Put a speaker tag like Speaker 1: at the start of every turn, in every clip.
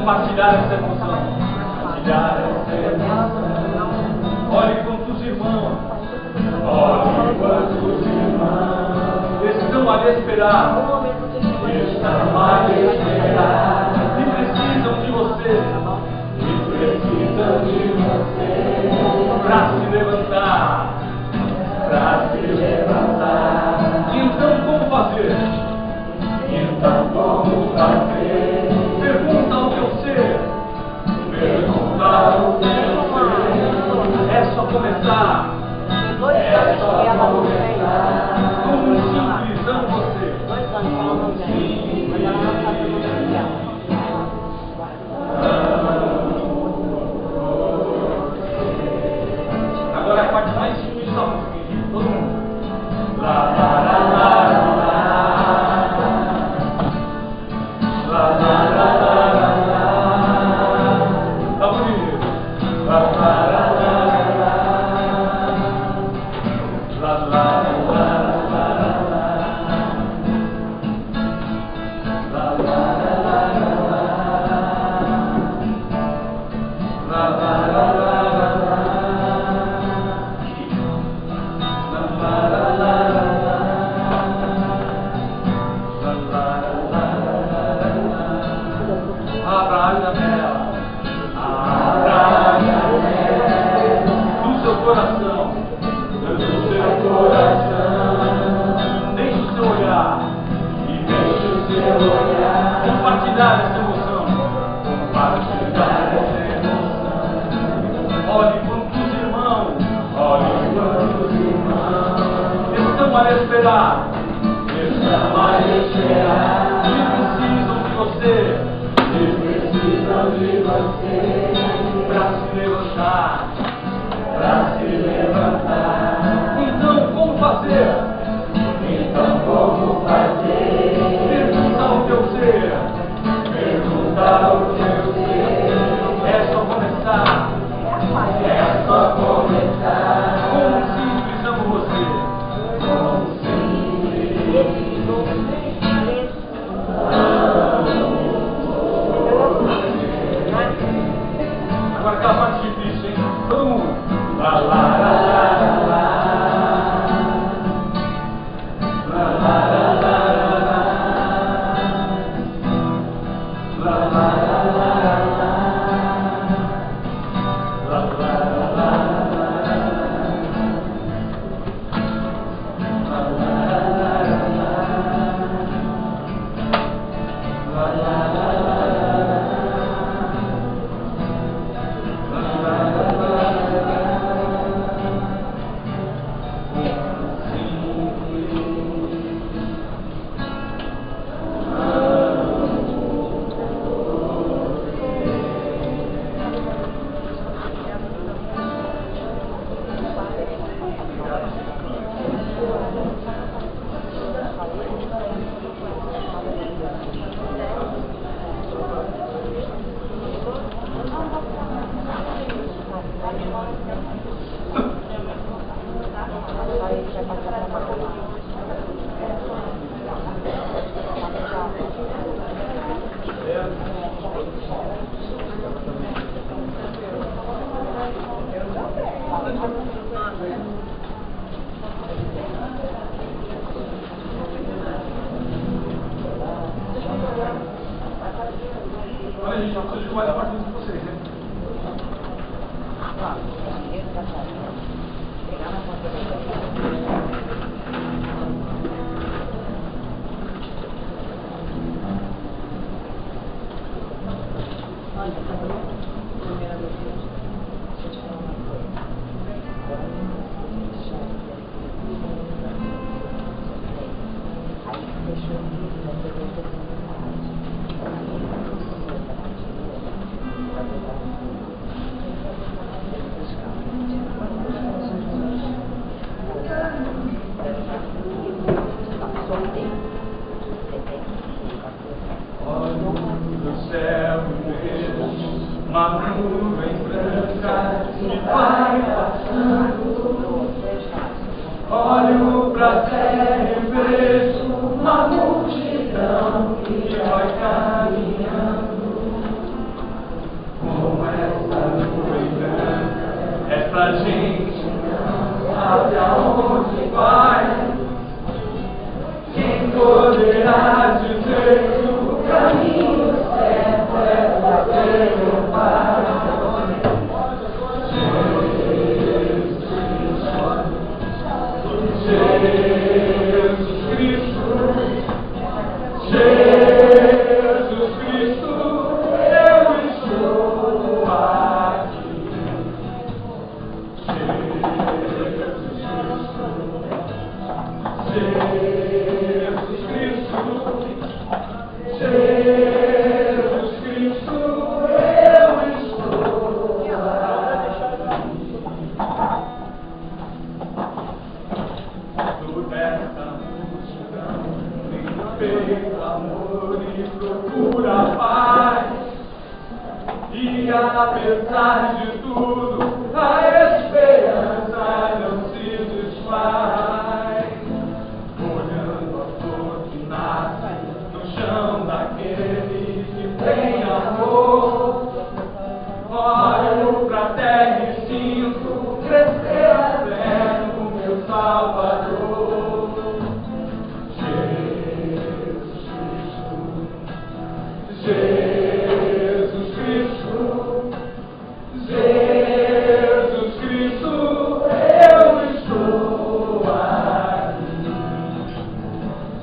Speaker 1: compartilhar essa emoção. Compartilhar essa emoção. Olhe quantos irmãos. Olhe quantos irmãos estão a esperar. Estão a esperar. E precisam de você. E precisam de você. Para se levantar. Para se levantar. Então como fazer? Então como fazer? Pergunta ao teu ser. Pergunta ao teu ser. É só começar. É só começar. Como um simples amo você. Agora a parte mais simples da música. Todo mundo. Lá, lá, lá, lá, lá. Lá, lá, lá, lá, lá. Tá bonito. Lá, lá, lá, lá, lá. Lá, lá, lá, lá, lá. Lá, lá, lá, lá, lá. Lá, lá, lá, abra a janela, abra a janela do seu coração, deixe o seu olhar e deixe o seu olhar compartilhar essa emoção, compartilhar essa emoção. Olhe quantos irmãos, estão a esperar, estão a esperar e precisam de você. Precisam de você para se levantar, para se levantar. Então como fazer? Então como fazer? Pergunta ao teu ser, pergunta ao teu ser. É só começar, é só começar. Como simples amo você, como simples. Agora aquela parte difícil, hein? Todo mundo. Lá, lá, lá, lá, lá. Lá, lá, lá, lá, lá. Lá, lá, lá, lá, lá. Lá, lá, lá, lá, lá. Lá, lá, lá, lá, lá. Lá, lá, lá, lá, lá. Lá, lá, lá, lá, lá. Olha, gente, eu preciso de mais a parte de vocês, né? Uma nuvem branca que vai passando. Olho pra terra e vejo uma multidão que vai caminhando. apesar de tudo, a esperança não se desfaz. Olhando a flor que nasce no chão daquele que tem amor, olho pra terra e sinto crescer a fé no meu Salvador. Jesus Cristo, Jesus Cristo, eu estou aqui.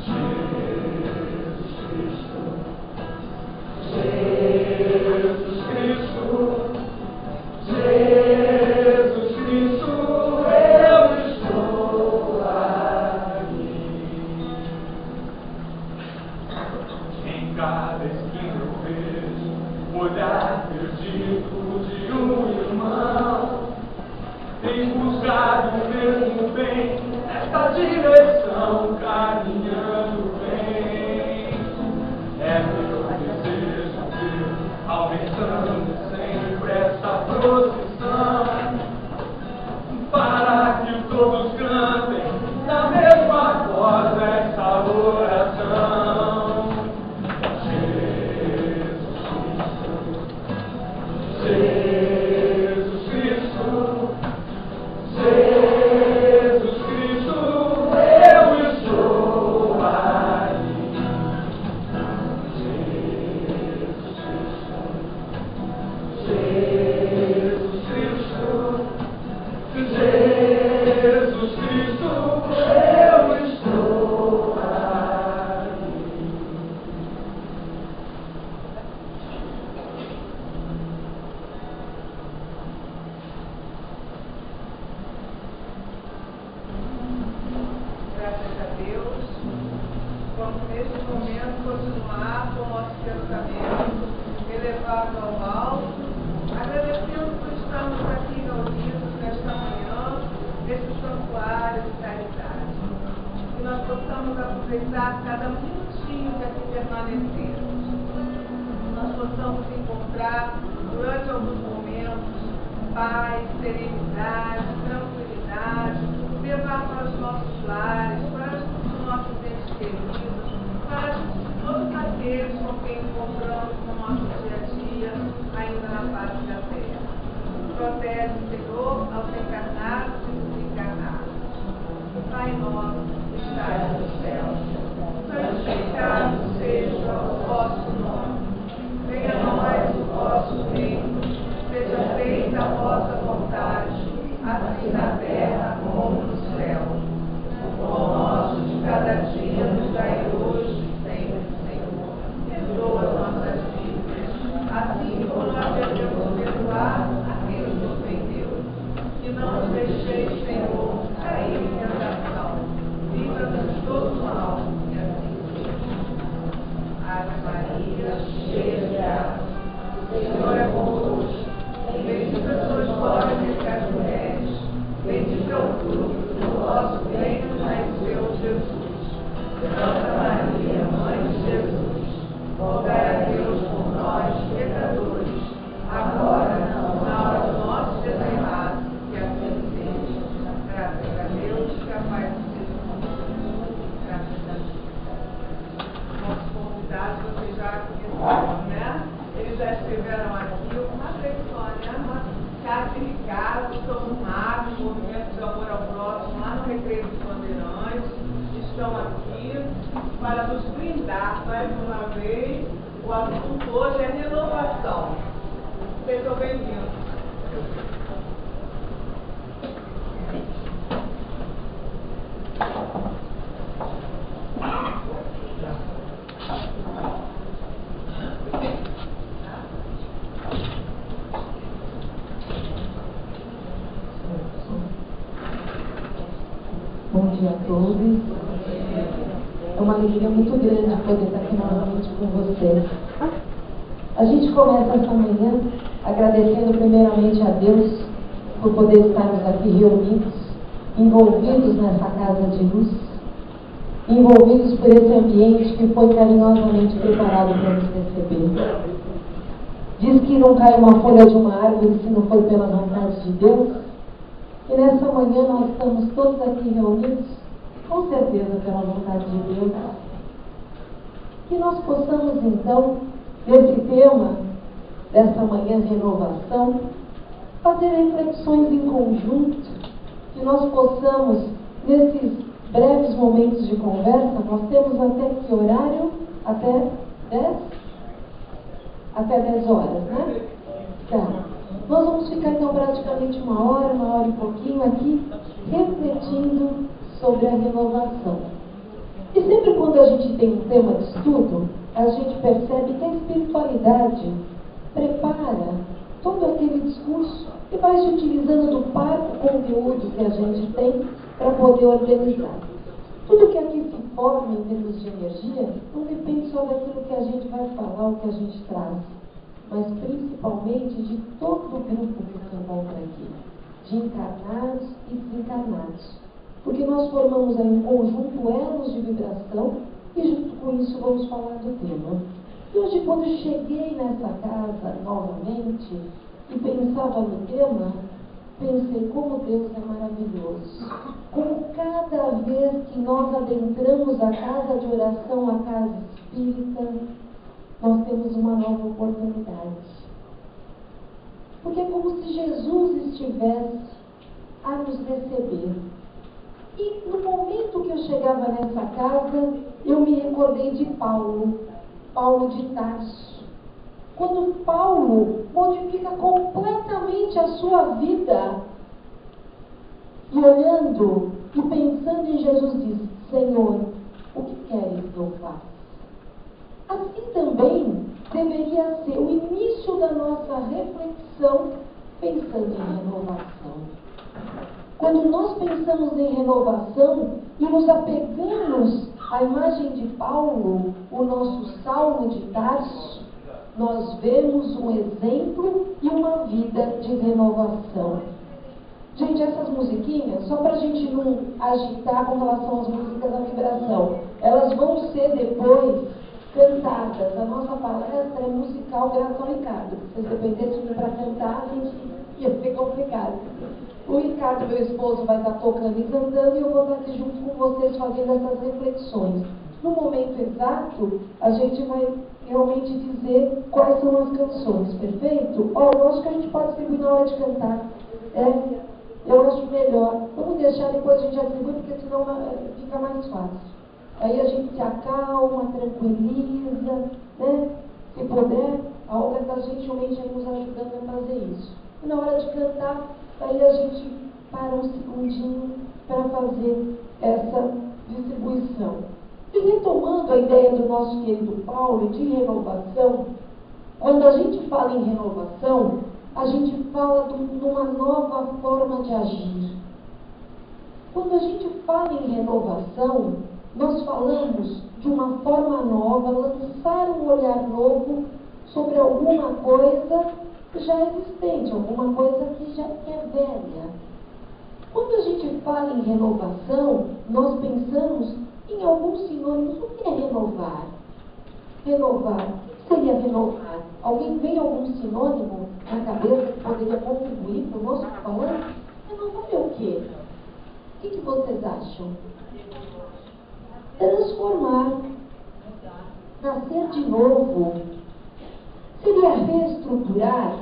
Speaker 1: Jesus Cristo, Jesus Cristo, Jesus Cristo, eu estou aqui. Em cada esquina eu vejo o olhar perdido de um irmão. Tem buscado o mesmo bem, nesta direção caminhando bem. É meu desejo ver aumentando sempre essa procissão, para que todos cantem na mesma voz essa oração. Jesus Cristo, Jesus Cristo, eu estou aqui. Jesus Cristo, Jesus Cristo, Jesus Cristo, eu estou aqui.
Speaker 2: Graças a Deus, vamos neste momento continuar com o nosso pensamento elevado ao alto, agradecendo por estarmos aqui reunidos nesta manhã, neste santuário de caridade. Que nós possamos aproveitar cada minutinho que aqui permanecemos. Que nós possamos encontrar durante alguns momentos paz, serenidade, tranquilidade, levar para os nossos lares, para os nossos entes queridos, para todos aqueles com quem encontramos no nosso dia a dia, ainda na face da terra. Protege, Senhor, aos encarnados e desencarnados. Pai nosso, que estás no céu, santificado seja o vosso nome. Venha a nós o vosso reino, seja feita a vossa vontade, assim na terra como no céu. O pão nosso de cada dia nos dai hoje e sempre, Senhor. Perdoa nossas dívidas, assim como nós devemos perdoar a quem nos ofendeu. E não nos deixeis, Senhor, cair em tentação. Livra-nos de todo mal, e assim seja. Ave Maria, cheia de graça, o Senhor é convosco. Bendita sois vós entre as mulheres, bendito é o fruto do vosso ventre, nasceu Jesus. Santa Maria, Mãe de Jesus, rogai a Deus por nós, pecadores, agora na hora do nosso desenlace, que assim seja. Graças a Deus, capaz de ser graças a Deus. Nossos convidados, vocês já conheceram, né? Eles já estiveram aqui, uma pessoa, né? Cátia e Ricardo, estão no MAP, Movimento de Amor ao Próximo, lá no Recreio dos Bandeirantes, estão aqui para nos brindar mais uma vez. O assunto hoje é renovação. Sejam bem-vindos.
Speaker 3: Bom dia a todos. É uma alegria muito grande poder estar aqui novamente com vocês. A gente começa essa manhã agradecendo primeiramente a Deus por poder estarmos aqui reunidos, envolvidos nessa casa de luz, envolvidos por esse ambiente que foi carinhosamente preparado para nos receber. Diz que não cai uma folha de uma árvore se não for pela vontade de Deus. E nessa manhã nós estamos todos aqui reunidos, com certeza pela vontade de Deus. Que nós possamos então, nesse tema, dessa manhã renovação, fazer reflexões em conjunto, que nós possamos, nesses breves momentos de conversa, nós temos até que horário? Até 10? Até 10 horas, né? Tá. Nós vamos ficar então praticamente uma hora e pouquinho aqui, refletindo sobre a renovação. E sempre quando a gente tem um tema de estudo, a gente percebe que a espiritualidade prepara todo aquele discurso e vai se utilizando do parco conteúdo que a gente tem para poder organizar. Tudo que aqui se forma em termos de energia não depende só daquilo que a gente vai falar, o que a gente traz, mas principalmente de todo o grupo que se encontra aqui, de encarnados e desencarnados. Porque nós formamos aí um conjunto elos de vibração e junto com isso vamos falar do tema. E hoje, quando eu cheguei nessa casa novamente e pensava no tema, pensei como Deus é maravilhoso. Como cada vez que nós adentramos a casa de oração, a casa espírita, nós temos uma nova oportunidade. Porque é como se Jesus estivesse a nos receber. E no momento que eu chegava nessa casa, eu me recordei de Paulo de Tarso. Quando Paulo modifica completamente a sua vida, e olhando e pensando em Jesus, diz: Senhor, o que queres que eu faça? Assim também deveria ser o início da nossa reflexão, pensando em renovação. Quando nós pensamos em renovação e nos apegamos à imagem de Paulo, o nosso Saulo de Tarso, nós vemos um exemplo e uma vida de renovação. Gente, essas musiquinhas, só para a gente não agitar com relação às músicas da vibração, elas vão ser depois cantadas. A nossa palestra é musical graças ao Ricardo. Se vocês dependessem de mim para cantar, a gente ia ser complicado. O Ricardo, meu esposo, vai estar tocando e cantando e eu vou estar aqui junto com vocês fazendo essas reflexões. No momento exato, a gente vai realmente dizer quais são as canções, perfeito? Eu acho que a gente pode distribuir na hora de cantar. Eu acho melhor. Vamos deixar, depois a gente atribui, porque senão fica mais fácil. Aí a gente se acalma, tranquiliza, né? Se puder, a Olga está gentilmente nos ajudando a fazer isso. E na hora de cantar, aí a gente para um segundinho para fazer essa distribuição. E retomando a ideia do nosso querido Paulo de renovação, quando a gente fala em renovação, a gente fala de uma nova forma de agir. Quando a gente fala em renovação, nós falamos de uma forma nova, lançar um olhar novo sobre alguma coisa já existente, alguma coisa que já é velha. Quando a gente fala em renovação, nós pensamos em alguns sinônimos. O que é renovar? Renovar. O que seria renovar? Alguém vem algum sinônimo na cabeça que poderia contribuir para o nosso falando? Renovar é o quê? O que vocês acham? Transformar. Nascer de novo. Seria reestruturar?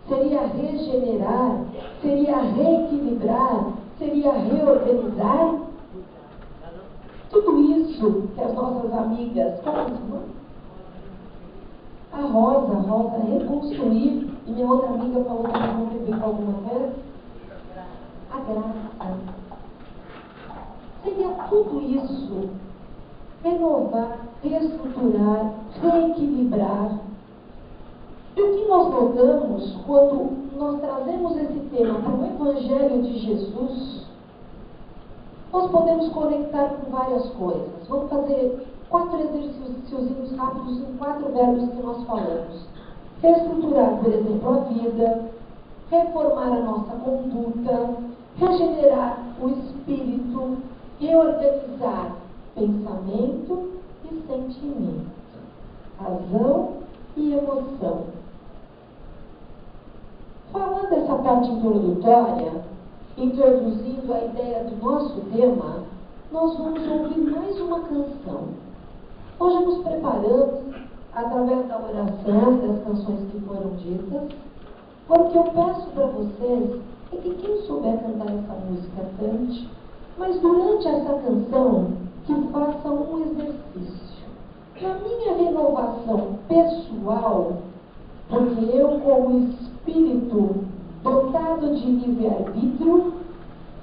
Speaker 3: Seria regenerar? Seria reequilibrar? Seria reorganizar? Tudo isso que as nossas amigas, como se chama? A Rosa, reconstruir, e minha outra amiga falou que ela contribuiu com alguma coisa. A graça. Seria tudo isso. Renovar, reestruturar, reequilibrar. E o que nós notamos quando nós trazemos esse tema para o Evangelho de Jesus, nós podemos conectar com várias coisas. Vamos fazer 4 exercícios rápidos em 4 verbos que nós falamos. Reestruturar, por exemplo, a vida, reformar a nossa conduta, regenerar o espírito, reorganizar pensamento e sentimento, razão e emoção. parte introdutória, introduzindo a ideia do nosso tema, nós vamos ouvir mais uma canção. Hoje nos preparamos, através da oração e das canções que foram ditas, porque eu peço para vocês é que quem souber cantar essa música cante, mas durante essa canção que faça um exercício. Na minha renovação pessoal, porque eu, como espírito dotado de livre-arbítrio,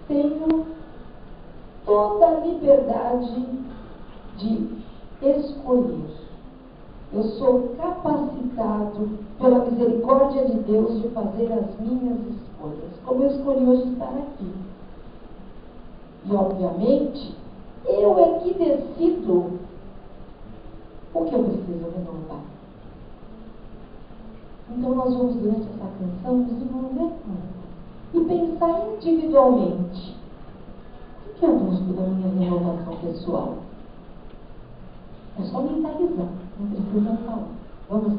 Speaker 3: tenho toda a liberdade de escolher. Eu sou capacitado pela misericórdia de Deus de fazer as minhas escolhas, como eu escolhi hoje estar aqui. E, obviamente, eu é que decido o que eu preciso renovar. Então, nós vamos, durante essa canção, desenvolver e pensar individualmente. O que eu busco da minha renovação pessoal? É só mentalizar, não precisa falar. Vamos lá.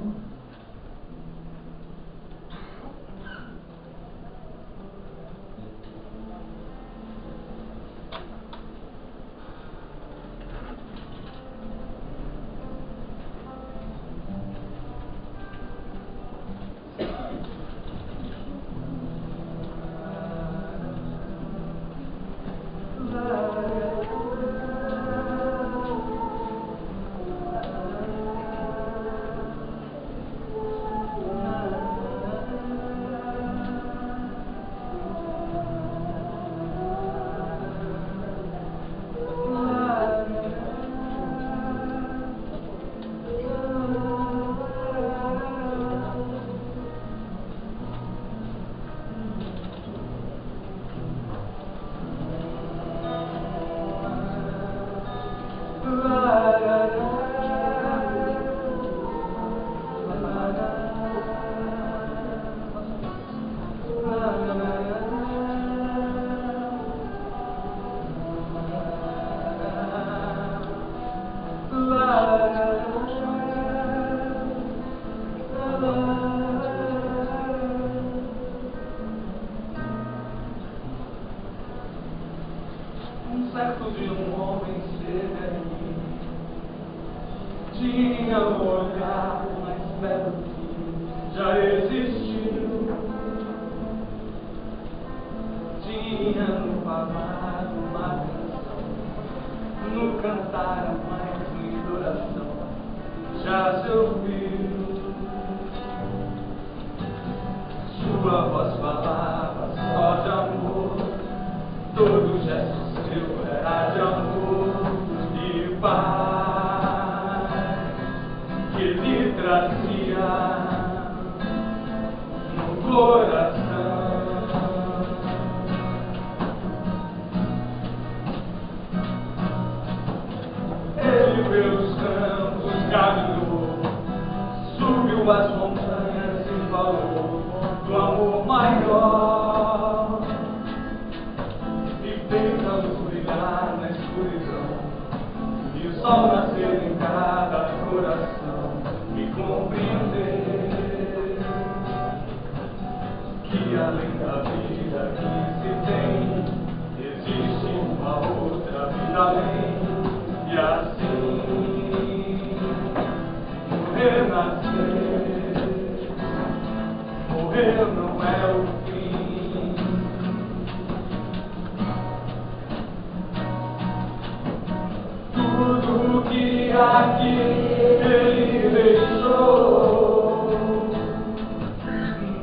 Speaker 1: Certo de um homem sereno, tinha o olhar mais belo que já existiu, tinha no falar uma canção, no cantar a mais linda oração já se ouviu. Sua voz falava só de amor, todo gesto seu era de amor e paz que lhe trazia no coração. Ele pelos campos caminhou, subiu as montanhas e falou do amor maior. Fez a luz brilhar na escuridão e o sol nascer em cada coração e compreender que além da vida que se tem existe uma outra vida além, e assim renascer. Morrer não é o fim. Tudo que aqui ele deixou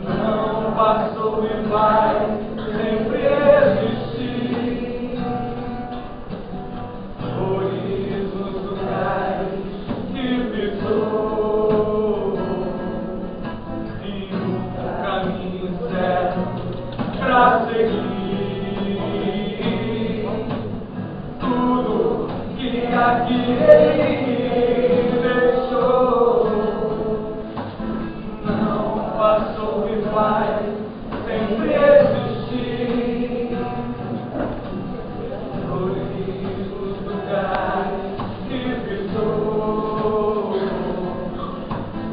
Speaker 1: não passou e vai sempre existir. Flores nos lugares que pisou e um caminho certo pra seguir. Tudo que aqui ele deixou não passou e vai sempre existir. Flores nos lugares que pisou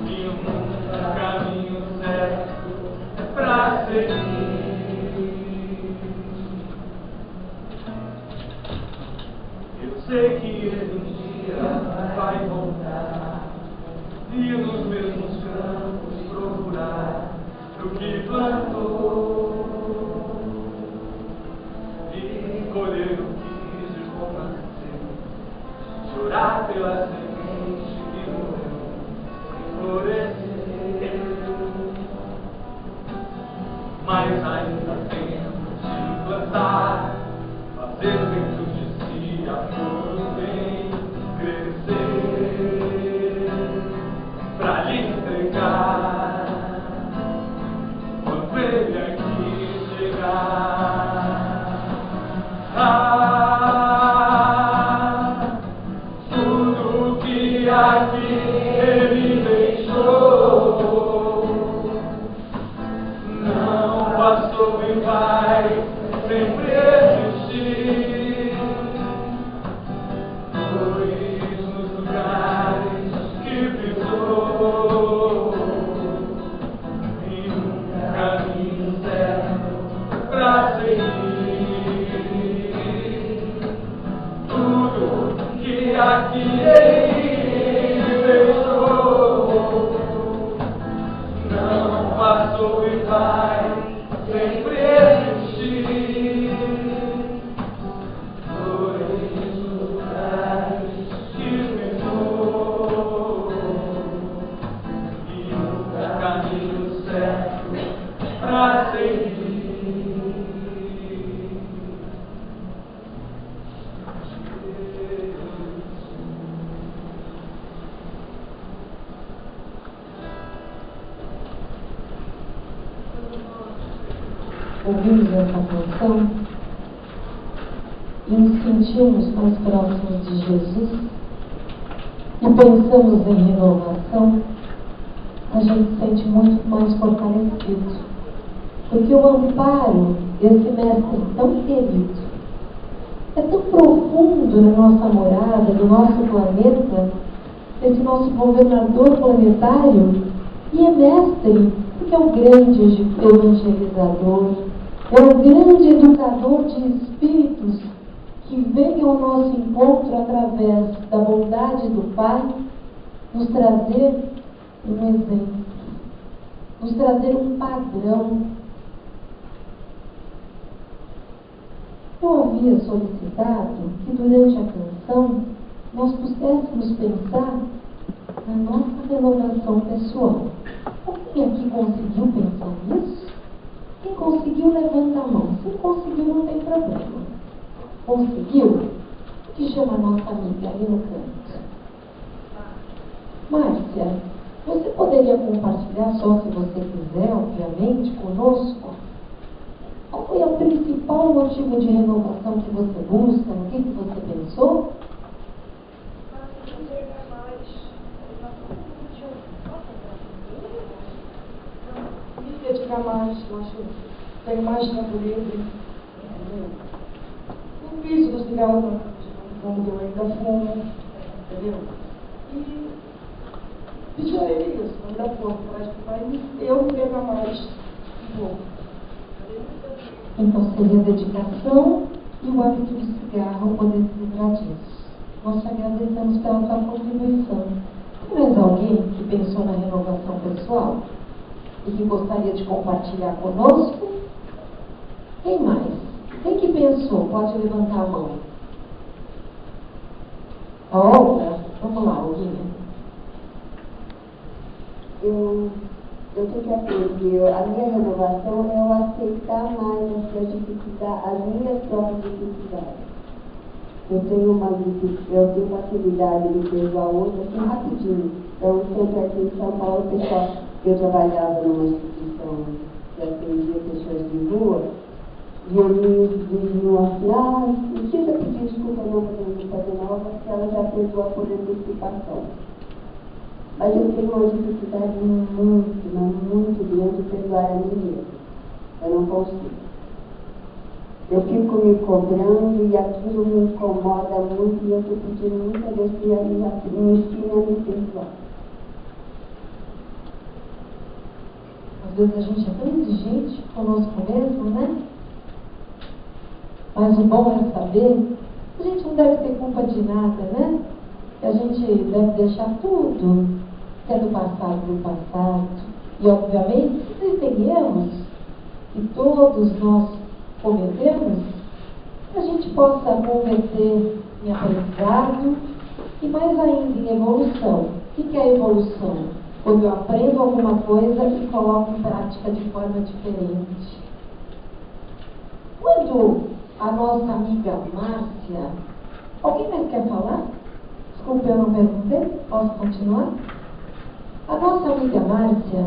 Speaker 1: e um caminho certo pra seguir. do que plantou e colher o que desmontou, chorar pela semente que morreu sem florescer, mas ainda temos de plantar, fazer dentro de si a flor do bem crescer, pra lhe entregar quando ele aqui chegar. Tudo que aqui ele deixou não passou e vai sempre existir, pois nos lugares que pisou em um caminho certo pra seguir. Tudo que aqui ele deixou não passou e vai sempre existir, pois nos lugares que pisou e um caminho certo pra seguir.
Speaker 3: Ouvimos essa canção e nos sentimos mais próximos de Jesus e pensamos em renovação, a gente se sente muito mais fortalecido, porque o amparo desse mestre tão querido é tão profundo na nossa morada, no nosso planeta, esse nosso governador planetário, e é mestre porque é o grande evangelizador, é o grande educador de espíritos que vem ao nosso encontro através da bondade do Pai, nos trazer um exemplo, nos trazer um padrão. Eu havia solicitado que durante a canção nós pudéssemos pensar na nossa renovação pessoal. Alguém aqui conseguiu pensar nisso? Quem conseguiu, levanta a mão. Se conseguiu, não tem problema. Conseguiu? Que chama a nossa amiga ali no canto. Márcia, você poderia compartilhar, só se você quiser, obviamente, conosco, qual foi o principal motivo de renovação que você busca? No que você pensou?
Speaker 4: Me dedicar mais, eu acho que tenho mais tempo livre. Não quis desligar o como eu ainda fumo, entendeu? E pedir a ele isso, ainda for, mas eu me dedicar mais um pouco.
Speaker 3: Então seria a dedicação e o hábito de cigarro poder se livrar disso. Nós te agradecemos pela tua contribuição. Tem mais alguém que pensou na renovação pessoal e que gostaria de compartilhar conosco? Quem mais? Quem que pensou? Pode levantar a mão. A Olga? Vamos lá, Olguinha.
Speaker 5: Eu tenho que aprender, a minha renovação é eu aceitar mais as minhas próprias dificuldades. Eu tenho uma afinidade de perdoar outra assim rapidinho. Então, sempre aqui em São Paulo, pessoal, eu trabalhava numa instituição que atendia pessoas de rua, e eles diziam assim, não precisa pedir desculpa não para fazer nova, porque ela já perdoa por antecipação. Mas eu tenho uma dificuldade muito grande de perdoar a mim mesma. Eu não consigo. Eu fico me cobrando e aquilo me incomoda muito e eu estou pedindo muito a Deus que me ensine a me perdoar.
Speaker 3: Às vezes a gente é tão exigente conosco mesmo, né? Mas o bom é saber que a gente não deve ter culpa de nada, né? Que a gente deve deixar tudo que é do passado, E, obviamente, existem erros que todos nós cometemos, que a gente possa converter em aprendizado e, mais ainda, em evolução. O que é evolução? Quando eu aprendo alguma coisa e coloco em prática de forma diferente. Quando a nossa amiga Márcia... Alguém mais quer falar? Desculpe, eu não perguntei. Posso continuar? A nossa amiga Márcia,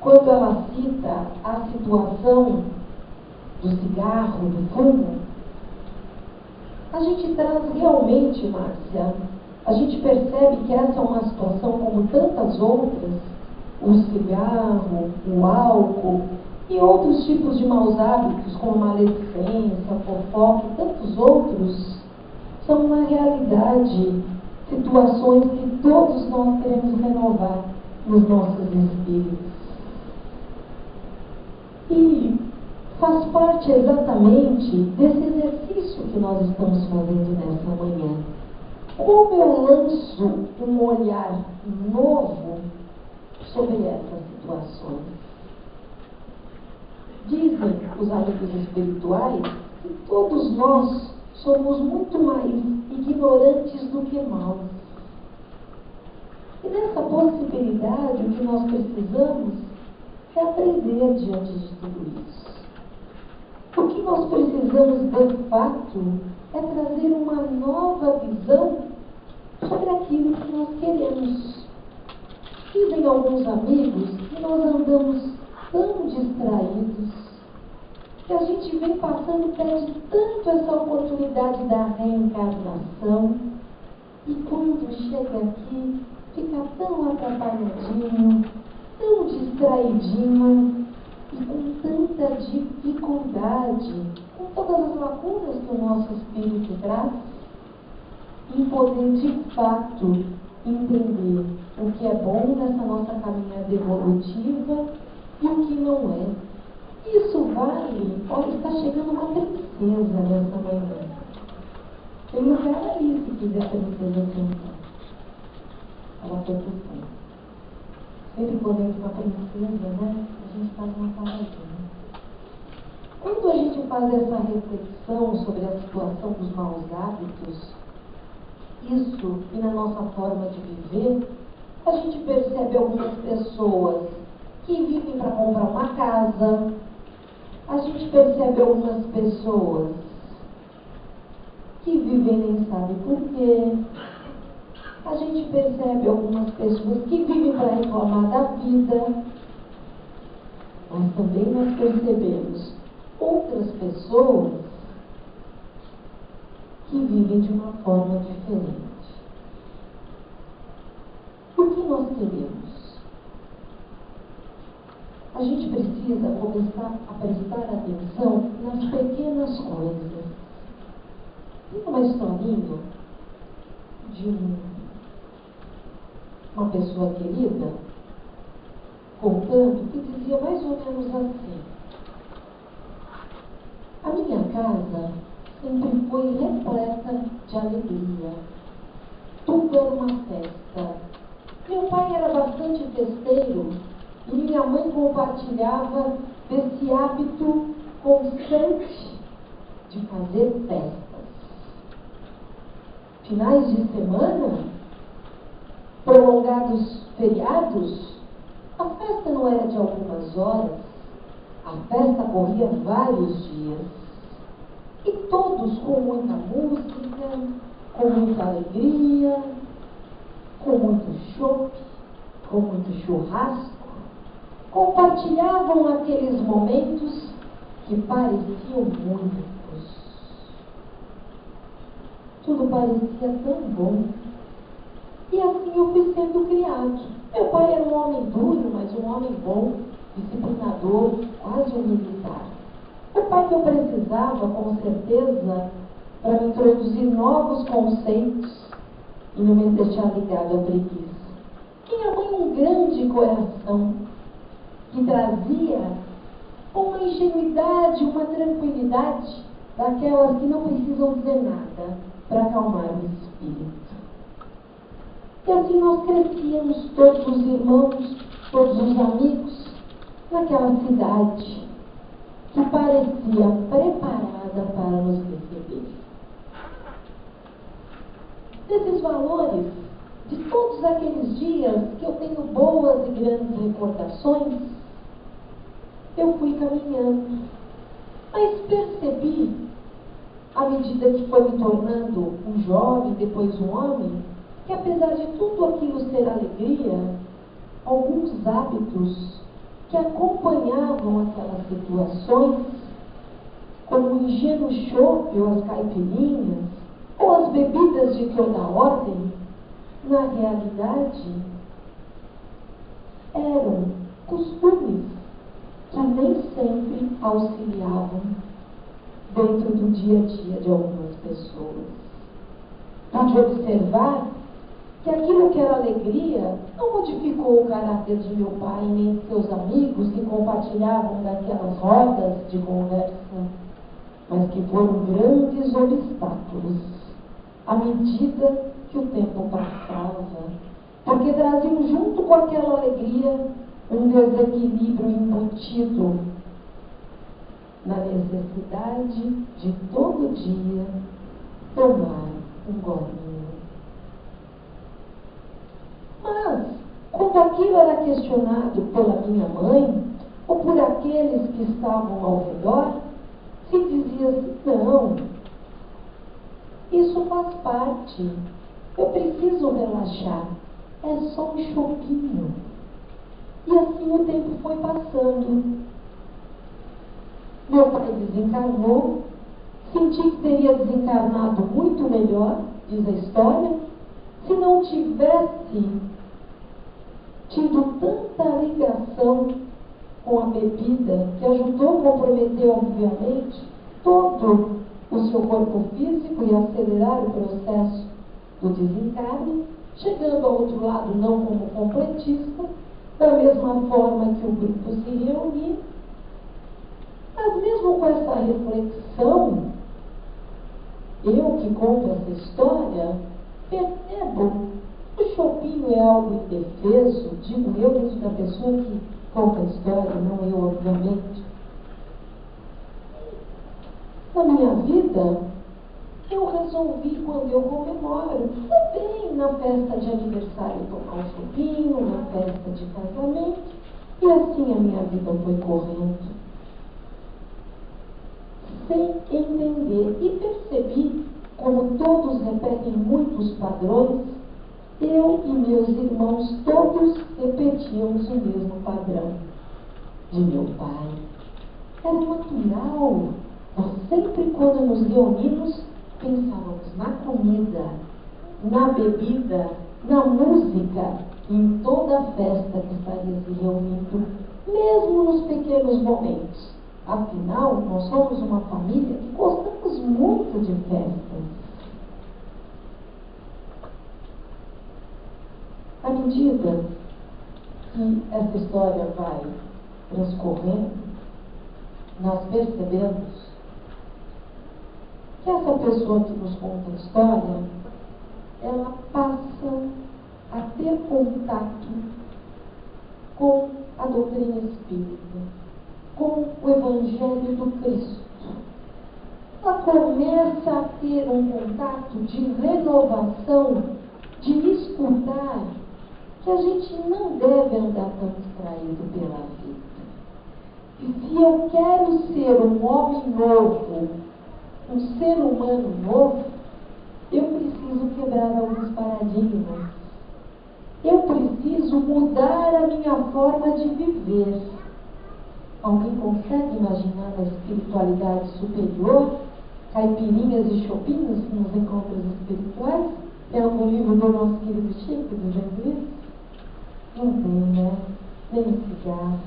Speaker 3: quando ela cita a situação do cigarro, do fumo, a gente traz realmente, Márcia, a gente percebe que essa é uma situação como tantas outras, o cigarro, o álcool e outros tipos de maus hábitos, como maledicência, fofoca e tantos outros, são, na realidade, situações que todos nós queremos renovar nos nossos espíritos. E faz parte exatamente desse exercício que nós estamos fazendo nessa manhã. Como eu lanço um olhar novo sobre essas situações? Dizem os amigos espirituais que todos nós somos muito mais ignorantes do que maus. E nessa possibilidade, o que nós precisamos é aprender diante de tudo isso. O que nós precisamos, de fato, é trazer uma nova visão sobre aquilo que nós queremos. Dizem alguns amigos que nós andamos tão distraídos, que a gente vem passando, perde tanto essa oportunidade da reencarnação, e quando chega aqui, fica tão atrapalhadinho, tão distraidinho, e com tanta dificuldade, com todas as lacunas que o nosso espírito traz, em poder de fato entender o que é bom nessa nossa caminhada evolutiva e o que não é. Isso vale, olha, está chegando uma princesa nessa manhã. Tem lugar ali se quiser a princesa sentar. Ela foi pro fundo. Sempre quando entra uma princesa, né? A gente faz uma paradinha. Quando a gente faz essa reflexão sobre a situação dos maus hábitos, isso e na nossa forma de viver, a gente percebe algumas pessoas que vivem para comprar uma casa, a gente percebe algumas pessoas que vivem nem sabe por quê, a gente percebe algumas pessoas que vivem para reclamar da vida, mas também nós percebemos outras pessoas que vivem de uma forma diferente. O que nós queremos? A gente precisa começar a prestar atenção nas pequenas coisas. Tem uma historinha de uma pessoa querida contando que dizia mais ou menos assim: a minha casa sempre foi repleta de alegria. Tudo era uma festa. Meu pai era bastante festeiro e minha mãe compartilhava desse hábito constante de fazer festas. Finais de semana, prolongados feriados, a festa não era de algumas horas, a festa corria vários dias. E todos com muita música, com muita alegria, com muito chope, com muito churrasco, compartilhavam aqueles momentos que pareciam únicos. Tudo parecia tão bom. E assim eu fui sendo criado. Meu pai era um homem duro, mas um homem bom, disciplinador, quase um militar. O pai que eu precisava, com certeza, para me introduzir novos conceitos e não me deixar ligado à preguiça. Minha mãe, um grande coração, que trazia uma ingenuidade, uma tranquilidade, daquelas que não precisam dizer nada para acalmar o espírito. E assim nós crescíamos, todos os irmãos, todos os amigos, naquela cidade que parecia preparada para nos receber. Desses valores, de todos aqueles dias que eu tenho boas e grandes recordações, eu fui caminhando, mas percebi, à medida que foi me tornando um jovem, depois um homem, que apesar de tudo aquilo ser alegria, alguns hábitos que acompanhavam aquelas situações, como o ingênuo chope ou as caipirinhas, ou as bebidas de toda ordem, na realidade, eram costumes que nem sempre auxiliavam dentro do dia a dia de algumas pessoas. Pude observar que aquilo que era alegria não modificou o caráter de meu pai nem de seus amigos que compartilhavam daquelas rodas de conversa, mas que foram grandes obstáculos à medida que o tempo passava, porque traziam junto com aquela alegria um desequilíbrio embutido na necessidade de todo dia tomar um golinho. Mas, quando aquilo era questionado pela minha mãe ou por aqueles que estavam ao redor, se dizia assim: não, isso faz parte, eu preciso relaxar, é só um chopinho. E assim o tempo foi passando. Meu pai desencarnou, senti que teria desencarnado muito melhor, diz a história, se não tivesse tido tanta ligação com a bebida, que ajudou a comprometer, obviamente, todo o seu corpo físico e acelerar o processo do desencarne, chegando ao outro lado não como completista, da mesma forma que o grupo se reunia. Mas mesmo com essa reflexão, eu que conto essa história, percebo que o chopinho é algo indefeso, digo eu, isso da pessoa que conta a história, não eu, obviamente. Na minha vida, eu resolvi, quando eu comemoro, também na festa de aniversário tomar um chopinho, na festa de casamento, e assim a minha vida foi correndo, sem entender, e percebi, como todos repetem muitos padrões, eu e meus irmãos todos repetíamos o mesmo padrão de meu pai. Era natural. Nós sempre, quando nos reunimos, pensávamos na comida, na bebida, na música, em toda a festa que estaria se reunindo, mesmo nos pequenos momentos. Afinal, nós somos uma família que gostamos muito de festas. À medida que essa história vai transcorrendo, nós percebemos que essa pessoa que nos conta a história, ela passa a ter contato com a doutrina espírita, com o Evangelho do Cristo. Ela começa a ter um contato de renovação, de escutar que a gente não deve andar tão distraído pela vida. E se eu quero ser um homem novo, um ser humano novo, eu preciso quebrar alguns paradigmas. Eu preciso mudar a minha forma de viver. Alguém consegue imaginar a espiritualidade superior, caipirinhas e chopinhos nos encontros espirituais? Tem algum livro do nosso querido Chico, do Jesus? Não tem, né? Nem um cigarro.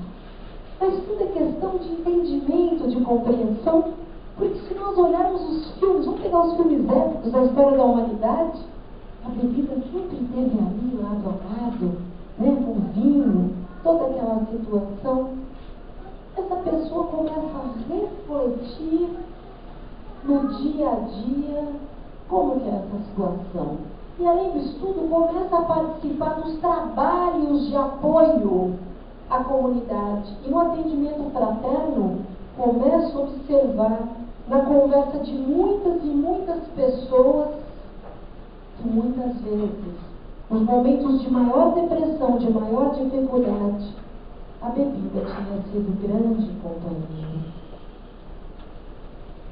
Speaker 3: Mas tudo é questão de entendimento, de compreensão. Porque se nós olharmos os filmes, vamos pegar os filmes épicos da história da humanidade, a bebida sempre teve ali, lado a lado, né, com vinho, toda aquela situação. Essa pessoa começa a refletir no dia a dia como que é essa situação. E além do estudo, começa a participar dos trabalhos de apoio a comunidade. E no atendimento fraterno, começo a observar na conversa de muitas e muitas pessoas que muitas vezes, nos momentos de maior depressão, de maior dificuldade, a bebida tinha sido grande companhia.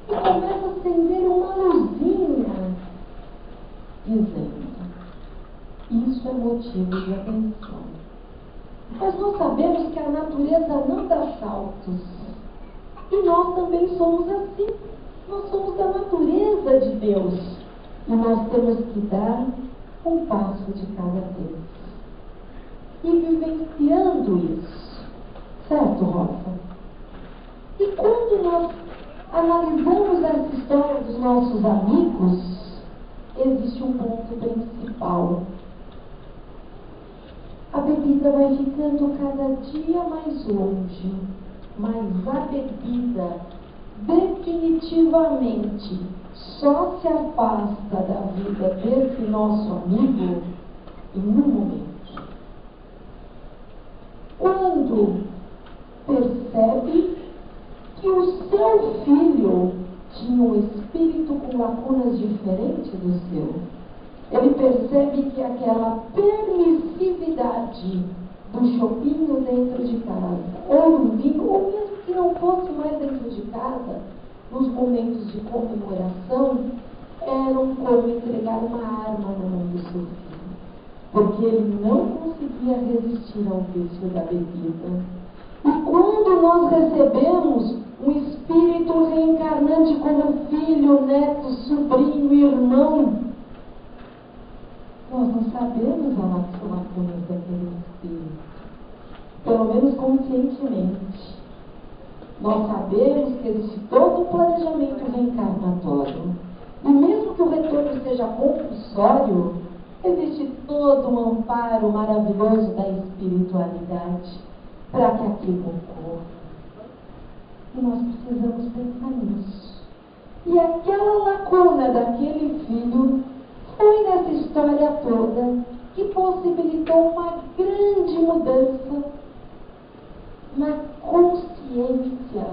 Speaker 3: E começa a acender uma luzinha, dizendo: isso é motivo de atenção. Mas nós sabemos que a natureza não dá saltos. E nós também somos assim. Nós somos da natureza de Deus. E nós temos que dar um passo de cada vez. E vivenciando isso. Certo, Rosa? E quando nós analisamos essa história dos nossos amigos, existe um ponto principal. A bebida vai ficando cada dia mais longe, mas a bebida definitivamente só se afasta da vida desse nosso amigo em um momento. Quando percebe que o seu filho tinha um espírito com lacunas diferentes do seu. Ele percebe que aquela permissividade do chopinho dentro de casa, ou do vinho, ou mesmo que não fosse mais dentro de casa, nos momentos de comemoração, eram como entregar uma arma na mão do seu filho. Porque ele não conseguia resistir ao vício da bebida. E quando nós recebemos um espírito reencarnante como filho, neto, sobrinho, irmão, nós não sabemos a lacuna daquele espírito, pelo menos conscientemente. Nós sabemos que existe todo um planejamento reencarnatório. E mesmo que o retorno seja compulsório, existe todo um amparo maravilhoso da espiritualidade para que aquilo ocorra. E nós precisamos pensar nisso. E aquela lacuna daquele filho foi nessa história toda que possibilitou uma grande mudança na consciência,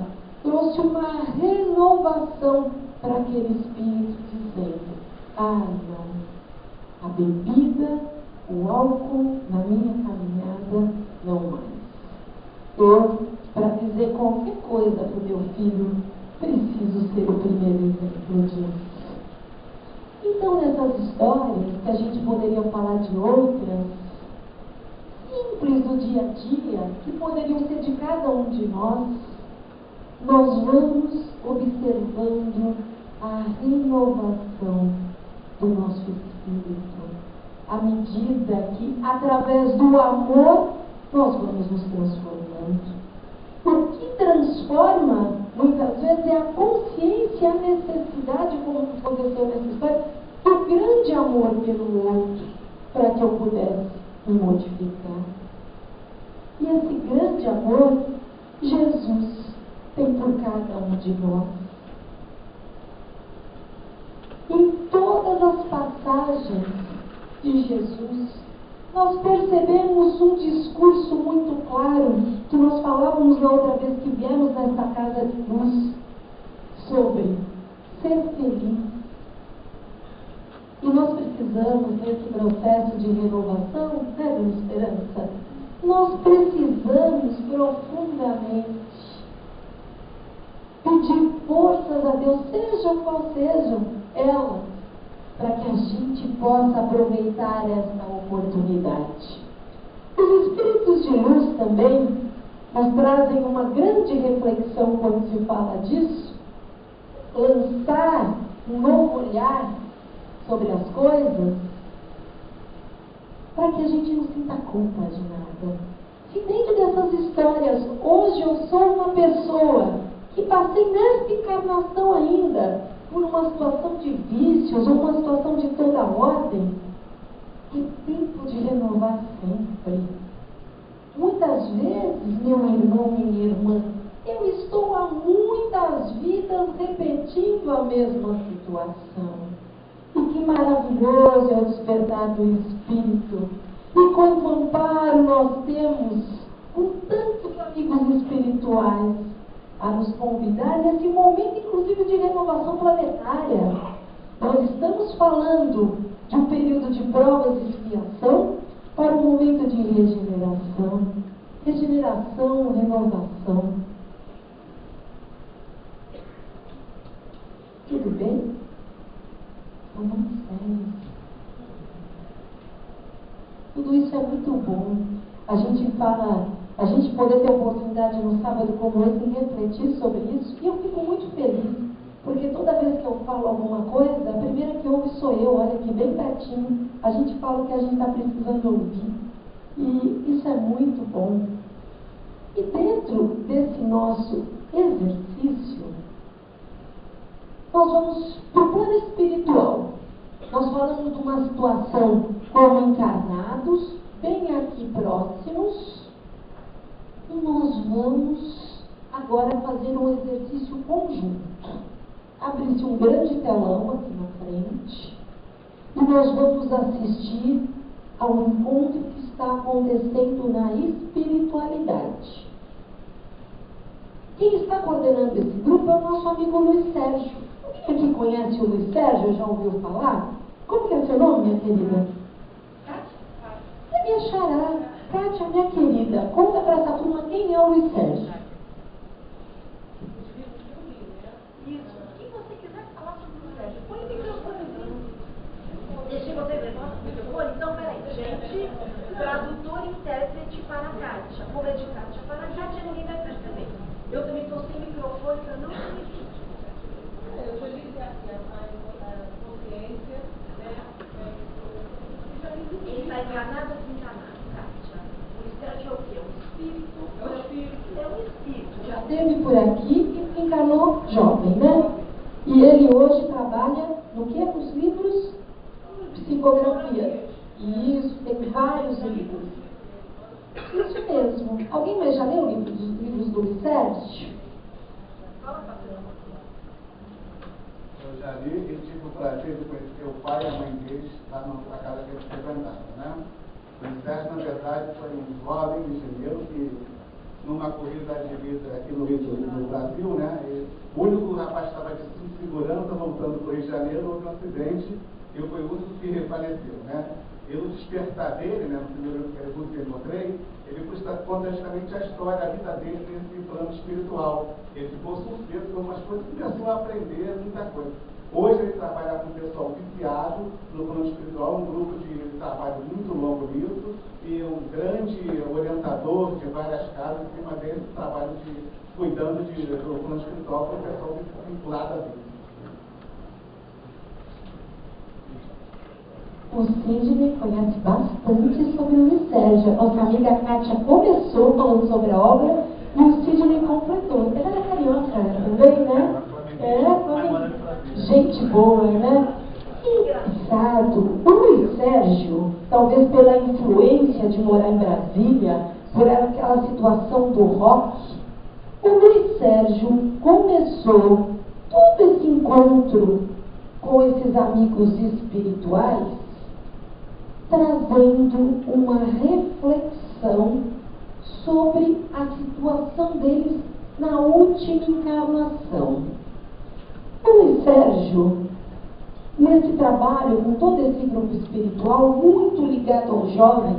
Speaker 3: trouxe uma renovação para aquele espírito, dizendo: ah, não, a bebida, o álcool na minha caminhada, não mais. Eu, para dizer qualquer coisa para o meu filho, preciso ser o primeiro exemplo disso. Então, nessas histórias, que a gente poderia falar de outras, simples do dia a dia, que poderiam ser de cada um de nós vamos observando a renovação do nosso espírito, à medida que, através do amor, nós vamos nos transformando. O que transforma, muitas vezes, é a consciência, a necessidade, como aconteceu nessa história, do grande amor pelo outro, para que eu pudesse me modificar. E esse grande amor, Jesus tem por cada um de nós. Em todas as passagens de Jesus, nós percebemos um discurso muito claro, que nós falávamos na outra vez que viemos nessa casa de luz, sobre ser feliz. E nós precisamos, nesse processo de renovação, né, de esperança, nós precisamos profundamente pedir forças a Deus, sejam qual sejam elas, para que a gente possa aproveitar essa oportunidade. Os espíritos de luz também nos trazem uma grande reflexão quando se fala disso, lançar um novo olhar sobre as coisas, para que a gente não sinta culpa de nada. Se dentro dessas histórias, hoje eu sou uma pessoa que passei nesta encarnação ainda por uma situação de vícios, ou uma situação de toda ordem, é tempo de renovar sempre. Muitas vezes, meu irmão, minha irmã, eu estou há muitas vidas repetindo a mesma situação. E que maravilhoso é o despertar do Espírito. E quanto amparo nós temos com tantos amigos espirituais a nos convidar nesse momento, inclusive, de renovação planetária. Nós estamos falando de um período de provas e expiação para um momento de regeneração. Regeneração, renovação. Tudo bem? São muito sérios. Tudo isso é muito bom. A gente poder ter a oportunidade no sábado como esse de refletir sobre isso, e eu fico muito feliz, porque toda vez que eu falo alguma coisa, a primeira que ouve sou eu, olha aqui bem pertinho, a gente fala o que a gente está precisando ouvir. E isso é muito bom. E dentro desse nosso exercício, nós vamos para o plano espiritual. Nós falamos de uma situação como encarnados, bem aqui próximos, e nós vamos agora fazer um exercício conjunto. Abre-se um grande telão aqui na frente, e nós vamos assistir ao encontro que está acontecendo na espiritualidade. Quem está coordenando esse grupo é o nosso amigo Luiz Sérgio. Alguém aqui conhece o Luiz Sérgio? Já ouviu falar? Como que é seu nome, minha querida? É minha xará. Kátia, minha querida, conta para essa turma quem é o Luiz Sérgio.
Speaker 6: Isso. O que você quiser falar sobre o Luiz Sérgio, põe o microfonezinho. Deixa você ver nosso microfone. Então, peraí, gente, tradutor e intérprete para a Kátia. Como é de Kátia para a Kátia, ninguém vai perceber. Eu também estou sem microfone para não me
Speaker 2: Eu já disse aqui a consciência, né?
Speaker 6: Ele está encarnado ou desencarnado, Kátia? O Luiz Sérgio é o quê? Um espírito?
Speaker 2: É o espírito.
Speaker 6: É um espírito.
Speaker 3: Já esteve por aqui e encarnou jovem, né? E ele hoje trabalha no que? Nos livros? Psicografia. Isso, tem vários livros. Isso mesmo. Alguém mais já leu os livros do Luiz Sérgio?
Speaker 7: Eu já li e tive o prazer de conhecer o pai e a mãe deles lá na casa que eles frequentavam, né? O Luiz Sérgio, na verdade, foi um jovem engenheiro que, numa corrida de vida aqui no Brasil, né? O único rapaz que estava de segurança voltando para o Rio de Janeiro, houve um acidente e foi o único que faleceu, né? E no despertar dele, né, no primeiro pergunto que eu encontrei, ele conta justamente a história, a vida dele nesse plano espiritual. Ele ficou surpreso com algumas coisas e começou a aprender muita coisa. Hoje ele trabalha com o pessoal viciado no plano espiritual, um grupo de trabalho muito longo nisso, e um grande orientador de várias casas em cima desse trabalho de cuidando do plano espiritual para o pessoal vinculado a Deus.
Speaker 3: O Sidney conhece bastante sobre o Luiz Sérgio. Nossa amiga Kátia começou falando sobre a obra e o Sidney completou. Ele era carioca também, né? Gente boa, né? Engraçado. O Luiz Sérgio, talvez pela influência de morar em Brasília, por aquela situação do rock, o Luiz Sérgio começou todo esse encontro com esses amigos espirituais trazendo uma reflexão sobre a situação deles na última encarnação. O Luiz Sérgio, nesse trabalho com todo esse grupo espiritual, muito ligado aos jovens,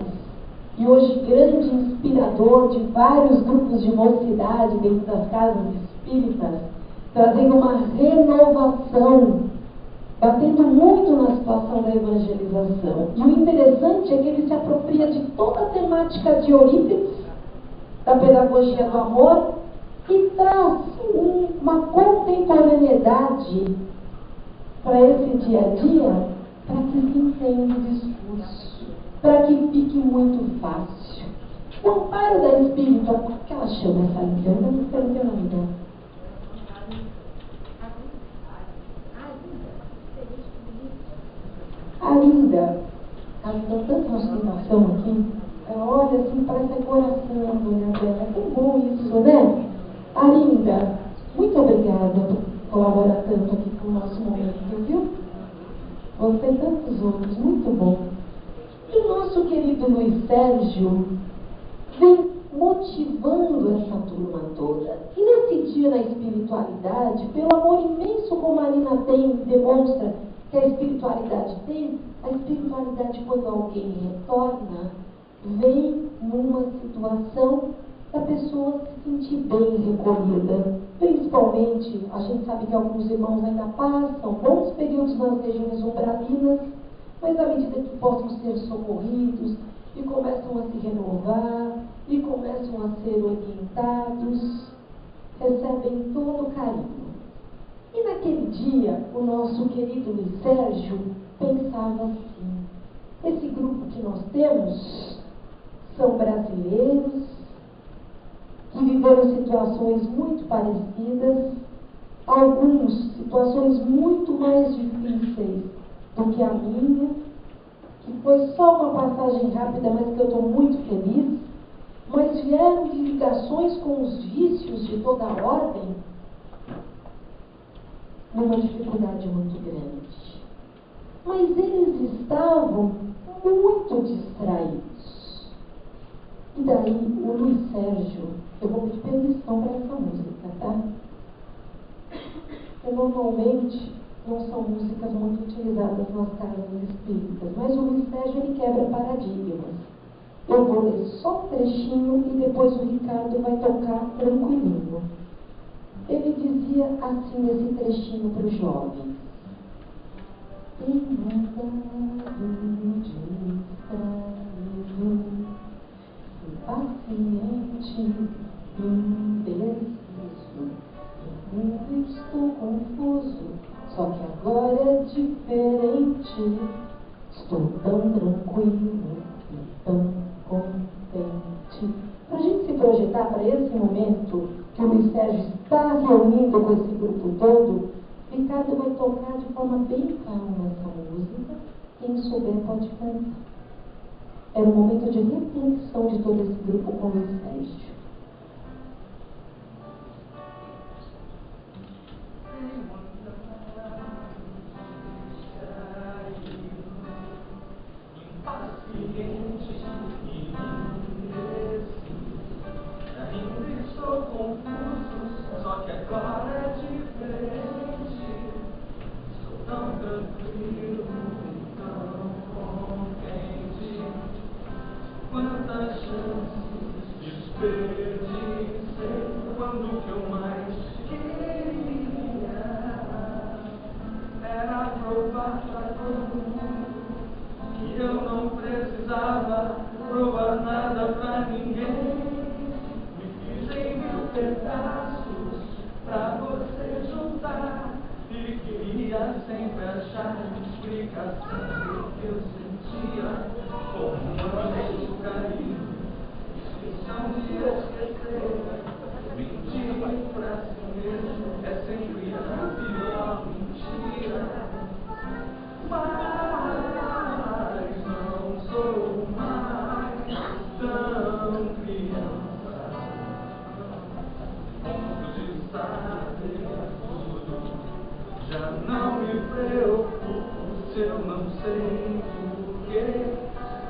Speaker 3: e hoje grande inspirador de vários grupos de mocidade dentro das casas espíritas, trazendo uma renovação, batendo muito na situação da evangelização. E o interessante é que ele se apropria de toda a temática de Eurípides, da pedagogia do amor, e traz uma contemporaneidade para esse dia a dia, para que se entenda o discurso, para que fique muito fácil. O amparo da espírita, como que ela chama essa linda? Eu não sei o nome dela. A linda, ela me deu tanta ostentação aqui. Ela olha assim, parece coração do olhar dela. É tão bom isso, né? A linda, muito obrigada por colaborar tanto aqui com o nosso momento, viu? Você e tantos outros, muito bom. E o nosso querido Luiz Sérgio vem motivando essa turma toda. E nesse dia na espiritualidade, pelo amor imenso como a Marina demonstra que a espiritualidade tem, a espiritualidade, quando alguém retorna, vem numa situação da pessoa se sentir bem recolhida. Principalmente, a gente sabe que alguns irmãos ainda passam bons períodos nas regiões umbralinas, mas à medida que possam ser socorridos e começam a se renovar e começam a ser orientados, recebem todo o carinho. E naquele dia, o nosso querido Luiz Sérgio pensava assim: esse grupo que nós temos são brasileiros que viveram situações muito parecidas, alguns situações muito mais difíceis do que a minha, que foi só uma passagem rápida, mas que eu estou muito feliz, mas vieram de ligações com os vícios de toda a ordem, numa dificuldade muito grande. Mas eles estavam muito distraídos. E daí o Luiz Sérgio, eu vou pedir permissão para essa música, tá? Eu normalmente não são músicas muito utilizadas nas casas espíritas, mas o Luiz Sérgio, ele quebra paradigmas. Eu vou ler só um trechinho e depois o Ricardo vai tocar tranquilinho. Ele dizia assim nesse trechinho para os jovens: enredado, distraído, impaciente, indeciso, ainda estou confuso, só que agora é diferente. Estou tão tranquilo e tão contente. Para a gente se projetar para esse momento que o Luiz Sérgio está reunindo com esse grupo todo, Ricardo vai tocar de forma bem calma essa música. Quem souber pode cantar. Era um momento de reflexão de todo esse grupo com o Luiz Sérgio.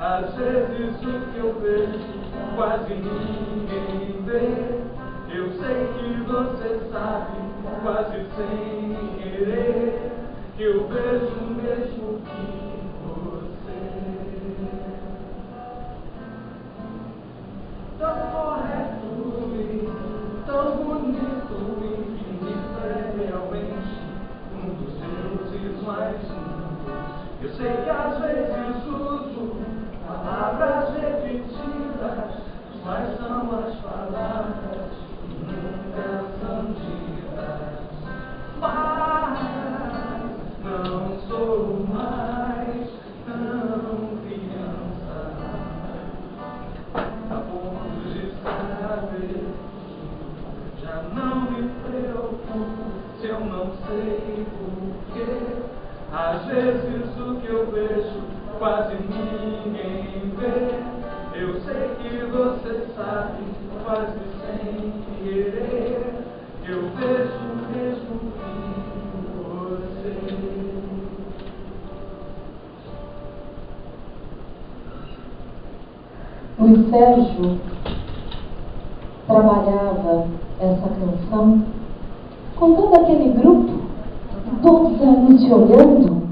Speaker 1: Às vezes o que eu vejo quase ninguém vê. Eu sei que você sabe, quase sem querer, que eu vejo o mesmo que você. Tão correto e tão bonito, infinito é realmente um dos deuses mais lindos. Eu sei que às vezes uso palavras repetidas, mas são as palavras que nunca são ditas. Mas não sou mais tão criança, a ponto de saber. Já não me preocupo se eu não sei porquê. Às vezes o que eu vejo quase ninguém vê. Eu sei que você sabe, quase sem querer, eu vejo o mesmo que você.
Speaker 3: Luiz Sérgio trabalhava essa canção, com todo aquele grupo, todos ali se olhando,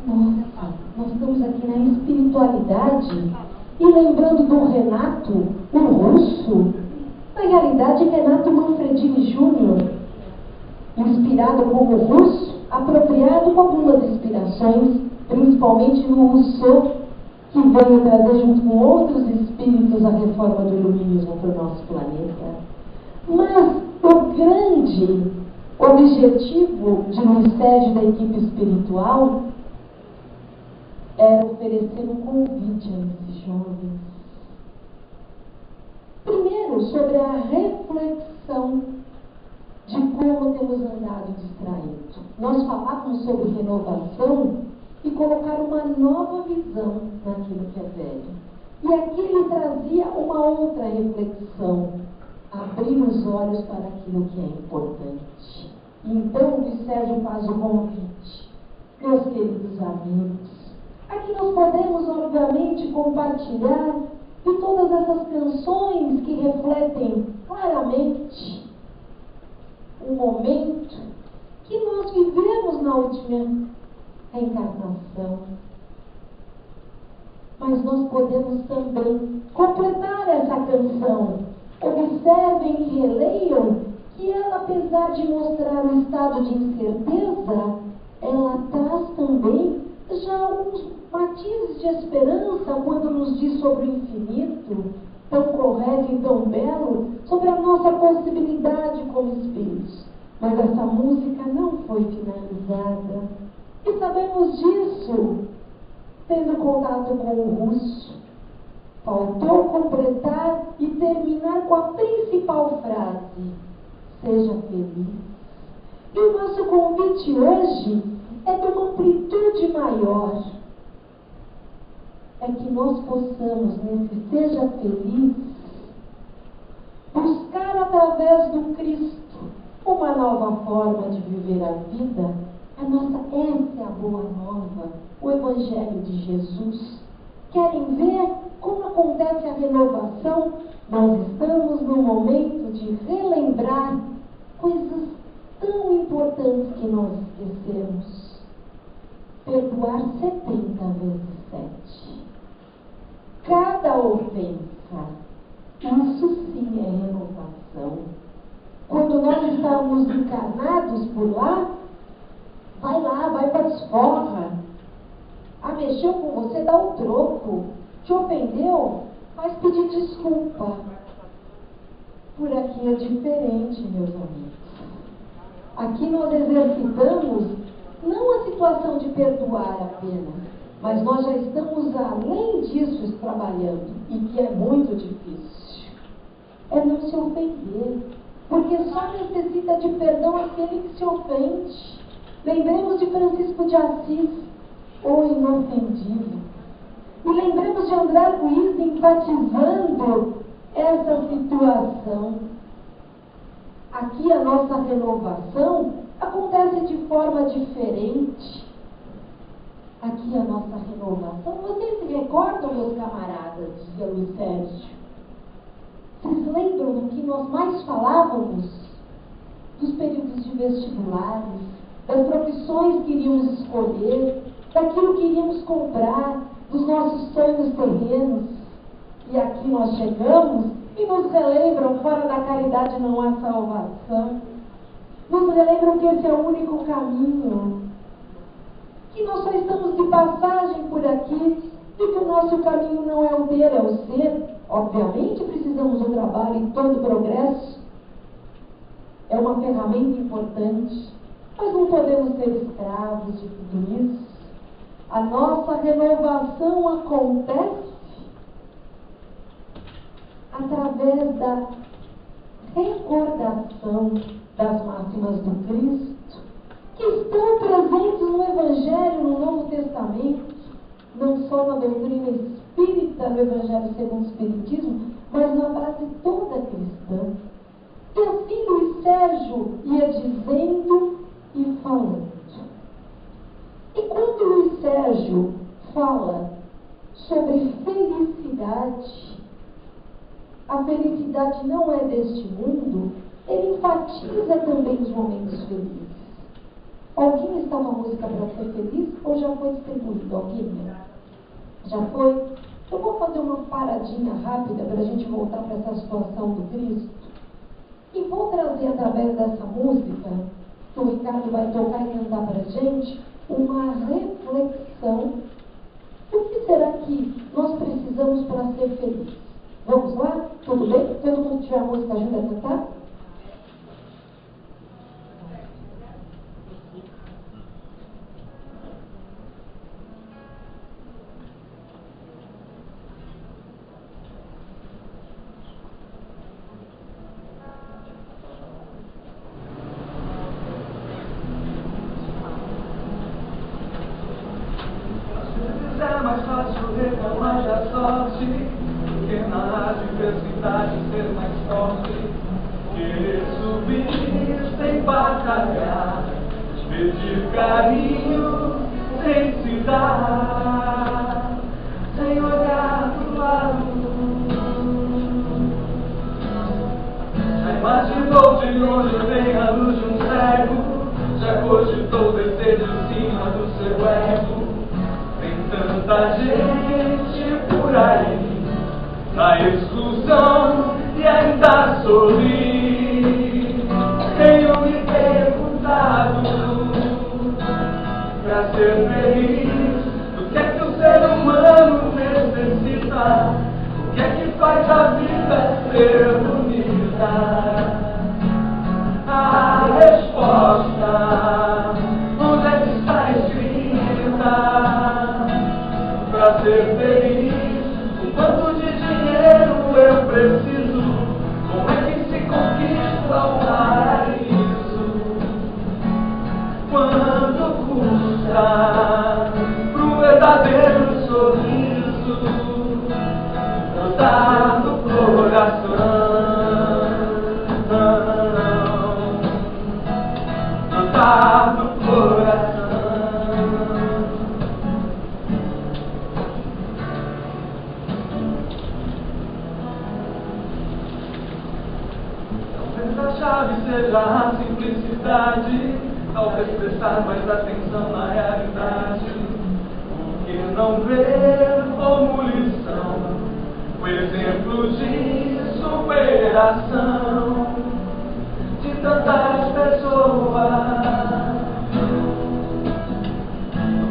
Speaker 3: nossa, nós estamos aqui na espiritualidade, e lembrando do Renato, o russo, na realidade Renato Manfredini Júnior, inspirado como russo, apropriado com algumas inspirações, principalmente no Rousseau, que veio trazer junto com outros espíritos a reforma do iluminismo para o nosso planeta. Mas o grande objetivo de Luiz Sérgio e da equipe espiritual era oferecer um convite a esses jovens. Primeiro, sobre a reflexão de como temos andado distraído. Nós falávamos sobre renovação e colocar uma nova visão naquilo que é velho. E aqui ele trazia uma outra reflexão, abrir os olhos para aquilo que é importante. Então, o Sérgio faz o convite. Meus queridos amigos, aqui nós podemos, obviamente, compartilhar de todas essas canções que refletem claramente um momento que nós vivemos na última reencarnação. Mas nós podemos também completar essa canção. Observem e releiam que ela, apesar de mostrar um estado de incerteza, ela traz também já alguns matizes de esperança quando nos diz sobre o infinito, tão correto e tão belo, sobre a nossa possibilidade como espíritos. Mas essa música não foi finalizada. E sabemos disso, tendo contato com o russo. Faltou completar e terminar com a principal frase: seja feliz. E o nosso convite hoje é de uma amplitude maior. É que nós possamos, nesse seja feliz, buscar através do Cristo uma nova forma de viver a vida. Essa é a boa nova, o Evangelho de Jesus. Querem ver como acontece a renovação? Nós estamos num momento de relembrar coisas tão importantes que nós esquecemos. Perdoar 70 vezes 7. Cada ofensa, isso sim é renovação. Quando nós estávamos encarnados por lá, vai para desforra. Mexeu com você, dá um troco. Te ofendeu, mas pedir desculpa. Por aqui é diferente, meus amigos. Aqui nós exercitamos não a situação de perdoar apenas, mas nós já estamos além disso trabalhando, e que é muito difícil. É não se ofender, porque só necessita de perdão aquele que se ofende. Lembremos de Francisco de Assis, o inofendido. E lembremos de André Luiz enfatizando essa situação. Aqui a nossa renovação acontece de forma diferente. Aqui a nossa renovação, vocês se recordam, meus camaradas, dizia Luiz Sérgio? Vocês lembram do que nós mais falávamos? Dos períodos de vestibulares, das profissões que iríamos escolher, daquilo que iríamos comprar, dos nossos sonhos terrenos. E aqui nós chegamos e nos relembram, fora da caridade não há salvação. Nos relembram que esse é o único caminho, que nós só estamos de passagem por aqui e que o nosso caminho não é o ter, é o ser. Obviamente precisamos do trabalho e todo progresso é uma ferramenta importante, mas não podemos ser escravos de tudo isso. A nossa renovação acontece através da recordação das máximas do Cristo, que estão presentes no Evangelho, no Novo Testamento, não só na doutrina espírita, no Evangelho segundo o Espiritismo, mas na base toda cristã. E assim Luiz Sérgio ia dizendo e falando. E quando Luiz Sérgio fala sobre felicidade, a felicidade não é deste mundo, ele enfatiza também os momentos felizes. Alguém está uma música para ser feliz ou já foi distribuído? Alguém? Já foi? Eu vou fazer uma paradinha rápida para a gente voltar para essa situação do Cristo. E vou trazer através dessa música, que o Ricardo vai tocar e cantar para a gente, uma reflexão. O que será que nós precisamos para ser felizes? Vamos lá? Tudo bem? Todo mundo tiver a música ajuda a cantar?
Speaker 1: É mais fácil reclamar da sorte que na adversidade ser mais forte, querer subir sem batalhar, pedir carinho sem se dar, sem olhar pro lado. Já imaginou de onde vem a luz de um cego? Já cogitou descer de cima do seu ego? Tanta gente por aí, na exclusão e ainda sorri. Tenho me perguntado, pra ser feliz, o que é que o ser humano necessita? O que é que faz a vida ser bonita? A resposta, onde é que está escrita? Para ser feliz, o quanto de dinheiro eu preciso? Como é que se conquista o paraíso? Quanto custa pro verdadeiro sorriso brotar do coração? Brotar do coração. A chave seja a simplicidade, talvez prestar mais atenção na realidade. O que não ver como lição, o exemplo de superação de tantas pessoas.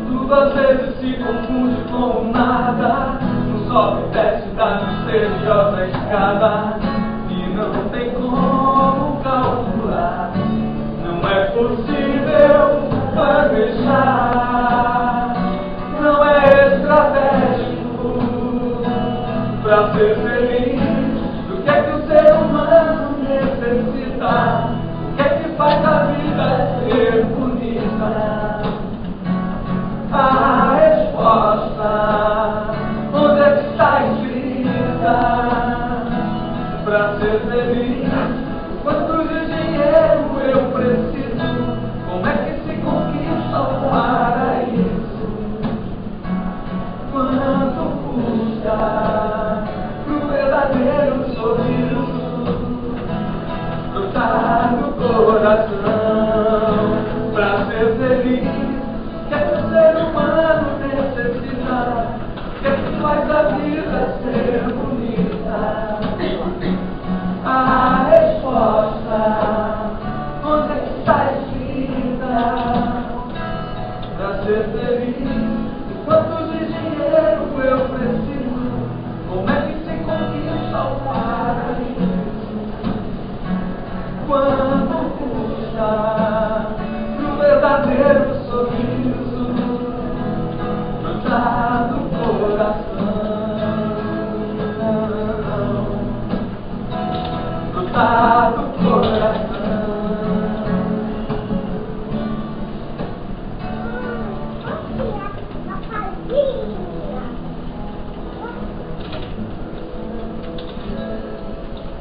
Speaker 1: Tudo às vezes se confunde com o nada, no sobe e desce da misteriosa escada. Não tem como calcular, não é possível planejar, não é estratégico para ser feliz. O que é que o ser humano necessita? O que é que faz a vida ser bonita? A resposta, onde é que está escrita? Para ser feliz, quanto de dinheiro eu preciso? Como é que se conquista o paraíso? Quanto custa pro verdadeiro sorriso brotar do coração? Para ser feliz, o que é que o ser humano necessita? O que é que faz a vida ser bonita? A resposta, onde é que está escrita? Para ser feliz, quanto de dinheiro eu preciso? Como é que se conquista o paraíso? Quanto custa pro verdadeiro sorriso brotar do coração? Brotar do coração.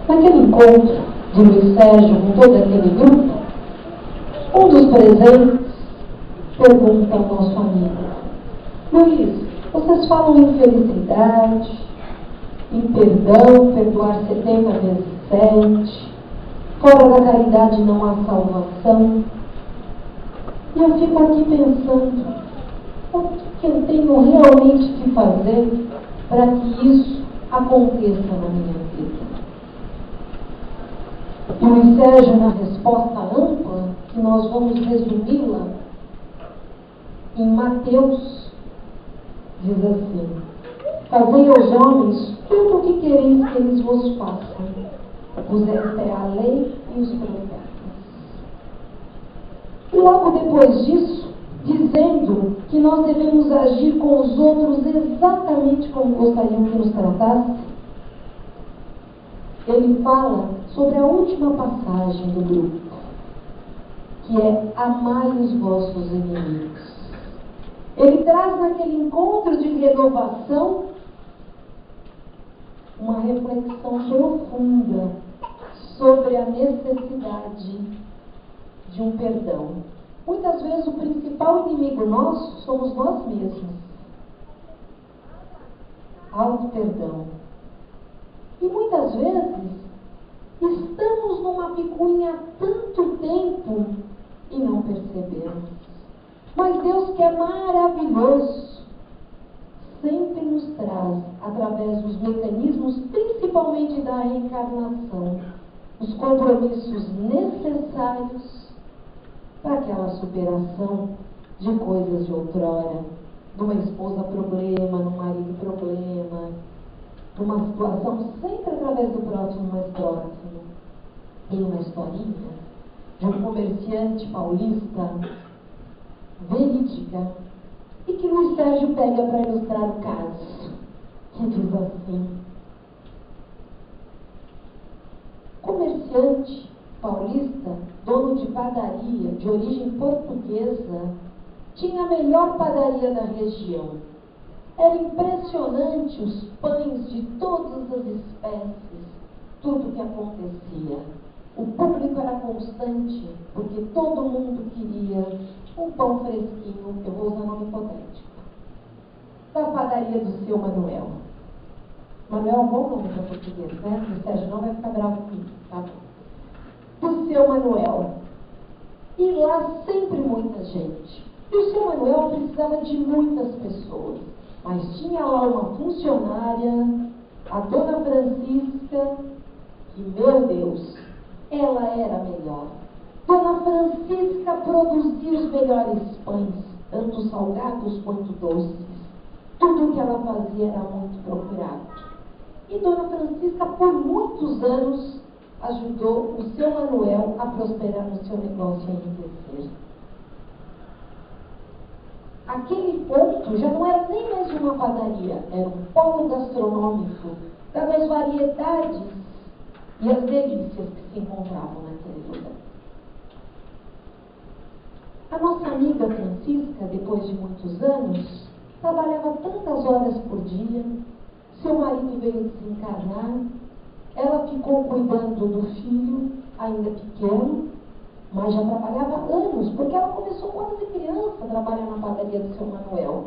Speaker 3: Naquele encontro de Luiz Sérgio com todo aquele grupo, um dos presentes pergunta ao nosso amigo: Luiz, vocês falam em felicidade, em perdão, perdoar 70 vezes 7. Fora da caridade não há salvação. E eu fico aqui pensando, o que eu tenho realmente que fazer para que isso aconteça na minha vida? E o Luiz Sérgio, na resposta ampla, que nós vamos resumi-la em Mateus, diz assim: fazei aos homens tudo o que quereis que eles vos façam, pois esta é a lei e os profetas. E logo depois disso, dizendo que nós devemos agir com os outros exatamente como gostariam que nos tratasse, ele fala sobre a última passagem do grupo, que é: amai os vossos inimigos. Ele traz naquele encontro de renovação uma reflexão profunda sobre a necessidade de um perdão. Muitas vezes o principal inimigo nosso somos nós mesmos. Auto-perdão. E muitas vezes estamos numa picuinha há tanto tempo e não percebemos. Mas Deus, que é maravilhoso, sempre nos traz, através dos mecanismos, principalmente da reencarnação, os compromissos necessários para aquela superação de coisas de outrora, de uma esposa problema, de um marido problema, de uma situação sempre através do próximo mais próximo. Tem uma historinha de um comerciante paulista verídica e que Luiz Sérgio pega para ilustrar o caso, que diz assim: comerciante paulista, dono de padaria de origem portuguesa, tinha a melhor padaria da região. Era impressionante os pães de todas as espécies, tudo que acontecia. O público era constante, porque todo mundo queria um pão fresquinho, eu vou usar nome hipotético, da padaria do seu Manuel. Manuel é um bom nome para português, né? O Sérgio não vai ficar bravo comigo, tá bom? Do seu Manuel. E lá sempre muita gente. E o seu Manuel precisava de muitas pessoas. Mas tinha lá uma funcionária, a dona Francisca, que, meu Deus, ela era melhor. Dona Francisca produzia os melhores pães, tanto salgados quanto doces. Tudo que ela fazia era muito procurado. E Dona Francisca, por muitos anos, ajudou o seu Manuel a prosperar no seu negócio e a enriquecer. Aquele ponto já não era nem mais uma padaria, era um polo gastronômico, das variedades e as delícias que se encontravam naquele lugar. A nossa amiga Francisca, depois de muitos anos, trabalhava tantas horas por dia, seu marido veio desencarnar, ela ficou cuidando do filho, ainda pequeno, mas já trabalhava anos, porque ela começou quando era criança a trabalhar na padaria do seu Manuel.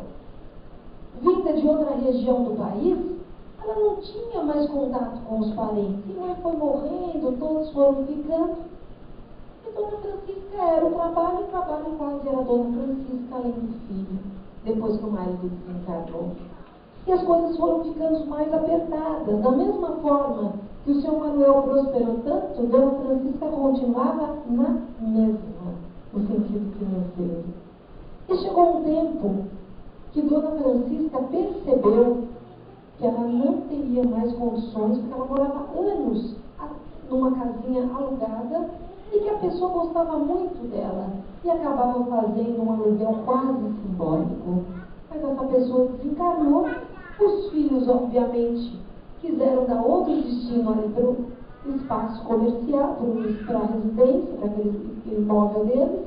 Speaker 3: Vinda de outra região do país, ela não tinha mais contato com os parentes. E lá foi morrendo, todos foram ficando. E Dona Francisca era o trabalho quase era Dona Francisca, além do filho, depois que o marido desencarnou. E as coisas foram ficando mais apertadas. Da mesma forma que o seu Manuel prosperou tanto, Dona Francisca continuava na mesma, no sentido financeiro. E chegou um tempo que Dona Francisca percebeu que ela não teria mais condições, porque ela morava anos numa casinha alugada e que a pessoa gostava muito dela e acabava fazendo um aluguel quase simbólico. Mas essa pessoa desencarnou, os filhos, obviamente, quiseram dar outro destino ali para o espaço comercial, para a residência, para aquele imóvel deles.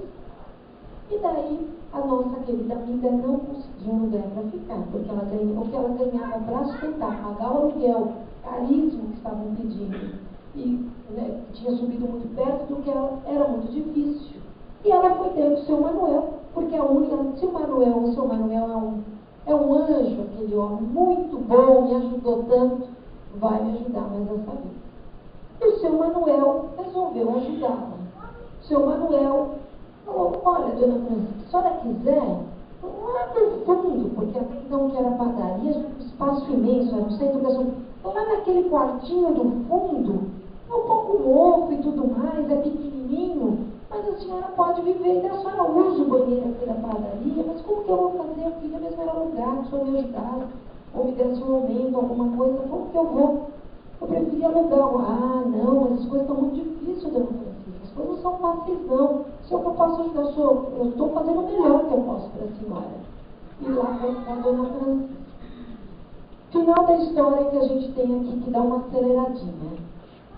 Speaker 3: E daí a nossa querida amiga não conseguiu um lugar para ficar, porque ela o que ela ganhava para sustentar, pagar o aluguel caríssimo que estavam pedindo, e tinha subido muito perto do que era muito difícil. E ela foi ter o seu Manuel, porque a única, o seu Manuel é um anjo, aquele homem muito bom, me ajudou tanto, vai me ajudar mais essa vida. E o seu Manuel resolveu ajudá-la. O seu Manuel falou, olha, dona Francisca, se a senhora quiser, lá no fundo, porque até então que era padaria, um espaço imenso, era um centro gastronômico, lá naquele quartinho do fundo, é um pouco mofo e tudo mais, é pequenininho, mas a senhora pode viver, então a senhora usa o banheiro aqui da padaria, mas como que eu vou fazer? Eu queria mesmo era lugar, que o senhor me ajudasse, ou me desse um momento, alguma coisa, como que eu vou? Eu preferia alugar. Ah, não, mas as coisas estão muito difíceis, dona Francisca, as coisas não são fáceis não, se eu posso ajudar, eu estou fazendo o melhor que eu posso para a senhora. E lá foi com a dona Francisca. Final da história que a gente tem aqui que dá uma aceleradinha.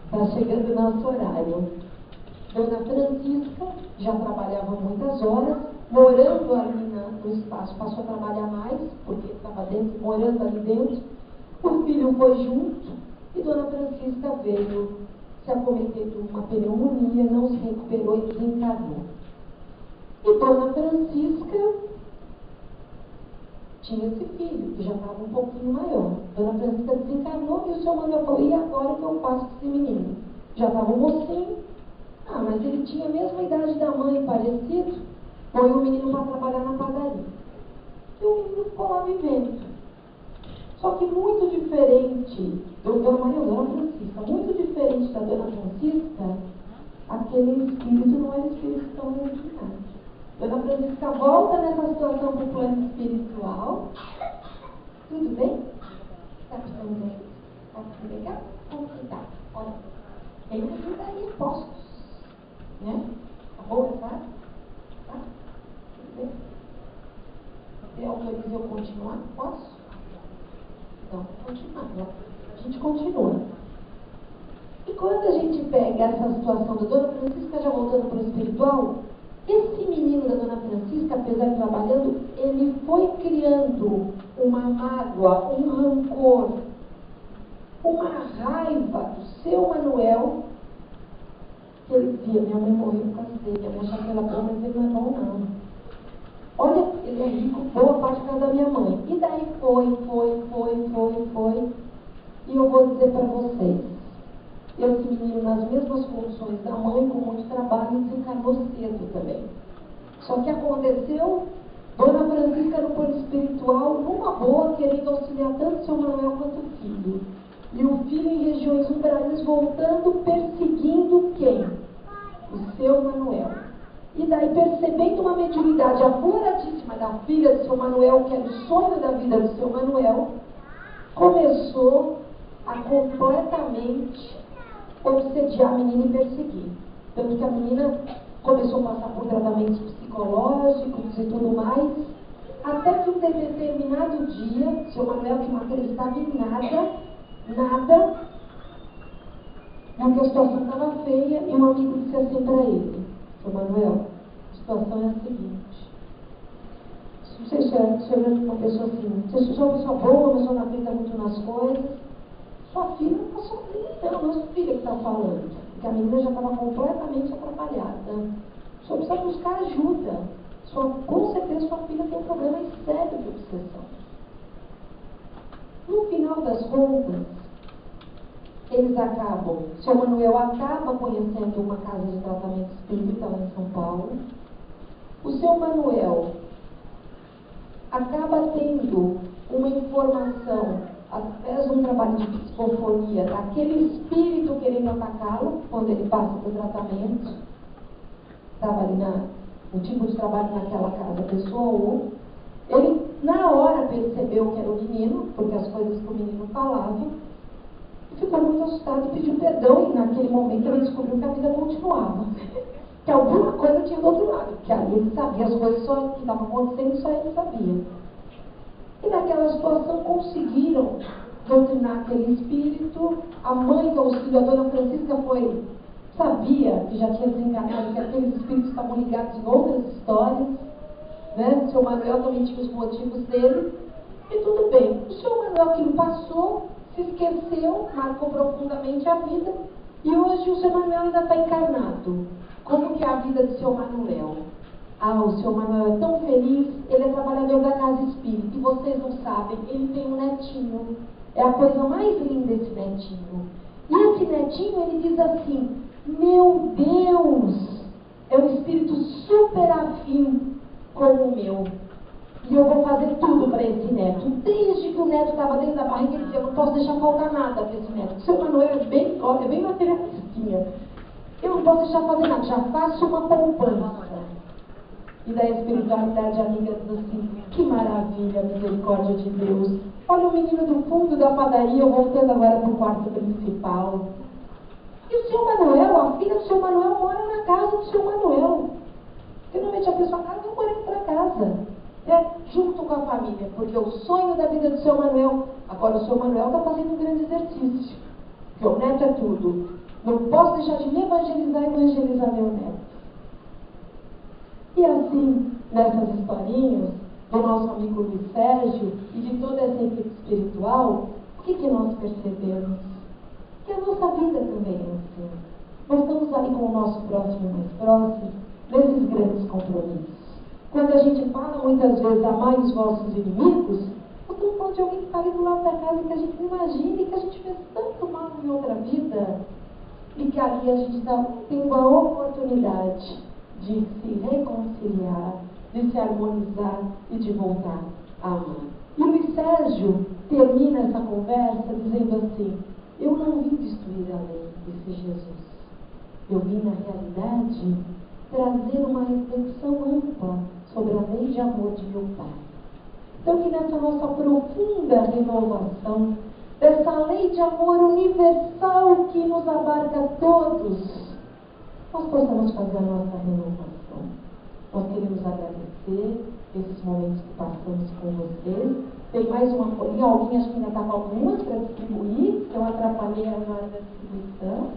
Speaker 3: Está chegando o nosso horário. Dona Francisca já trabalhava muitas horas, morando ali no espaço, passou a trabalhar mais, porque estava dentro, morando ali dentro. O filho foi junto e Dona Francisca veio se acometer de uma pneumonia, não se recuperou e desencarnou. E Dona Francisca tinha esse filho, que já estava um pouquinho maior. Dona Francisca desencarnou e o seu Manuel falou, e agora o que eu faço com esse menino? Já estava um mocinho, mas ele tinha a mesma idade da mãe, parecido, põe o menino para trabalhar na padaria. E o menino ficou lá vivendo. Só que muito diferente Dona Francisca, muito diferente da Dona Francisca, aquele espírito não era espírito tão resignado. Dona Francisca volta nessa situação para o plano espiritual. Tudo bem? Está ficando bem? Está ficando legal? Como que tá? Olha, tem ajuda aí, postos. Né? Tá bom, tá? Tá? Tudo bem? Você autoriza eu continuar? Posso? Então, vou continuar. Né? A gente continua. E quando a gente pega essa situação da Dona Francisca, já voltando para o espiritual, esse menino da Dona Francisca, apesar de trabalhando, ele foi criando uma mágoa, um rancor, uma raiva do seu Manuel, que ele dizia, minha mãe morreu por causa dele, minha mãe achava que ela boa, mas ele não é bom não. Olha, ele é rico, boa parte por causa da minha mãe. E daí foi. E eu vou dizer para vocês, esse menino nas mesmas condições da mãe, com muito trabalho, desencarnou cedo também. Só que aconteceu, Dona Francisca no plano espiritual, numa boa, querendo auxiliar tanto seu Manuel quanto o filho. E o filho em regiões umbrais voltando, perseguindo quem? O seu Manuel. E daí, percebendo uma mediunidade afloradíssima da filha do seu Manuel, que era o sonho da vida do seu Manuel, começou a completamente obsediar a menina e perseguir. Tanto que a menina começou a passar por tratamentos psicológicos e tudo mais, até que um determinado dia, seu Manuel, que não acreditava em nada, viu que a situação estava feia, e um amigo disse assim para ele, seu Manuel, a situação é a seguinte, não sei se é uma pessoa assim, se você é uma pessoa boa, uma pessoa não acredita muito nas coisas, sua filha não está sozinha, não é sua filha que está falando, porque a menina já estava completamente atrapalhada. O senhor precisa buscar ajuda. Com certeza sua filha tem um problema sério de obsessão. No final das contas, eles acabam, seu Manuel acaba conhecendo uma casa de tratamento espírita lá em São Paulo. O seu Manuel acaba tendo uma informação através de um trabalho de psicofonia daquele espírito querendo atacá-lo quando ele passa por tratamento. Estava ali no tipo de trabalho naquela casa pessoal. Ele na hora percebeu que era o menino, porque as coisas que o menino falava, e ficou muito assustado e pediu perdão, e naquele momento ele descobriu que a vida continuava, que alguma coisa tinha do outro lado, que ali ele sabia as coisas só que estavam acontecendo, só ele sabia. E naquela situação conseguiram doutrinar aquele espírito. A mãe que auxiliou a Dona Francisca sabia que já tinha desencarnado, que aqueles espíritos estavam ligados em outras histórias, né? O seu Manuel também tinha os motivos dele, e tudo bem. O seu Manuel, aquilo passou, se esqueceu, marcou profundamente a vida, e hoje o seu Manuel ainda está encarnado. Como que é a vida do seu Manuel? O seu Manuel é tão feliz, ele é trabalhador da casa espírita, e vocês não sabem, ele tem um netinho. É a coisa mais linda esse netinho. E esse netinho, ele diz assim: meu Deus, é um espírito super afim com o meu. E eu vou fazer tudo para esse neto. Desde que o neto estava dentro da barriga, ele dizia: eu não posso deixar faltar nada para esse neto. O seu Manuel é bem materialistinha. Eu não posso deixar fazer nada, já faço uma poupança. E da espiritualidade amiga diz assim: que maravilha, misericórdia de Deus. Olha o menino do fundo da padaria, eu voltando agora para o quarto principal. E o seu Manuel, a filha do seu Manuel, mora na casa do seu Manuel. Finalmente a pessoa casa, eu morando para casa. Junto com a família, porque o sonho da vida do seu Manuel, agora o seu Manuel está fazendo um grande exercício, porque o neto é tudo. Não posso deixar de me evangelizar e evangelizar meu neto. E assim, nessas historinhas do nosso amigo Luiz Sérgio e de toda essa equipe espiritual, o que nós percebemos? Que a nossa vida também é assim. Nós estamos ali com o nosso próximo mais próximo, nesses grandes compromissos. Quando a gente fala muitas vezes: amai os vossos inimigos, nós estamos falando de alguém que está ali do lado da casa e que a gente não imagina e que a gente fez tanto mal em outra vida, e que ali a gente está tendo a oportunidade de se reconciliar, de se harmonizar e de voltar a amar. E o Luiz Sérgio termina essa conversa dizendo assim: eu não vim destruir a lei, disse Jesus. Eu vim, na realidade, trazer uma reflexão ampla sobre a lei de amor de meu Pai. Então, que nessa nossa profunda renovação, dessa lei de amor universal que nos abarca a todos, nós possamos fazer a nossa renovação. Nós queremos agradecer esses momentos que passamos com vocês. Tem mais uma folhinha, alguém acho que ainda está com algumas para distribuir, eu atrapalhei a hora da distribuição.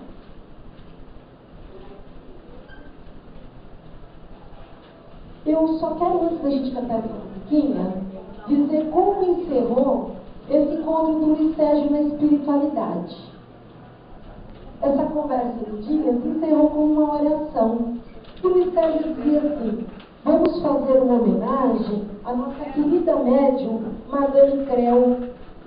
Speaker 3: Eu só quero, antes da gente cantar essa musiquinha, dizer como encerrou esse encontro do Luiz Sérgio na espiritualidade. Essa conversa do dia se encerrou com uma oração. O Luiz Sérgio dizia assim: vamos fazer uma homenagem à nossa querida médium Madame Creu,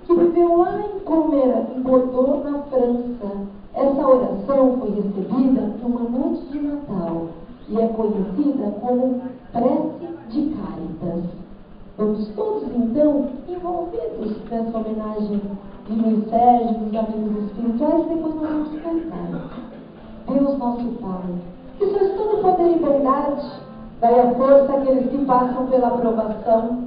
Speaker 3: que viveu lá em Bordeaux, na França. Essa oração foi recebida numa noite de Natal e é conhecida como prece de Cáritas. Vamos todos, então, envolvidos nessa homenagem de Luiz Sérgio, dos amigos espirituais, e depois nós vamos cantar. Deus nosso Pai, que sois todo poder e bondade, dai a força àqueles que passam pela aprovação,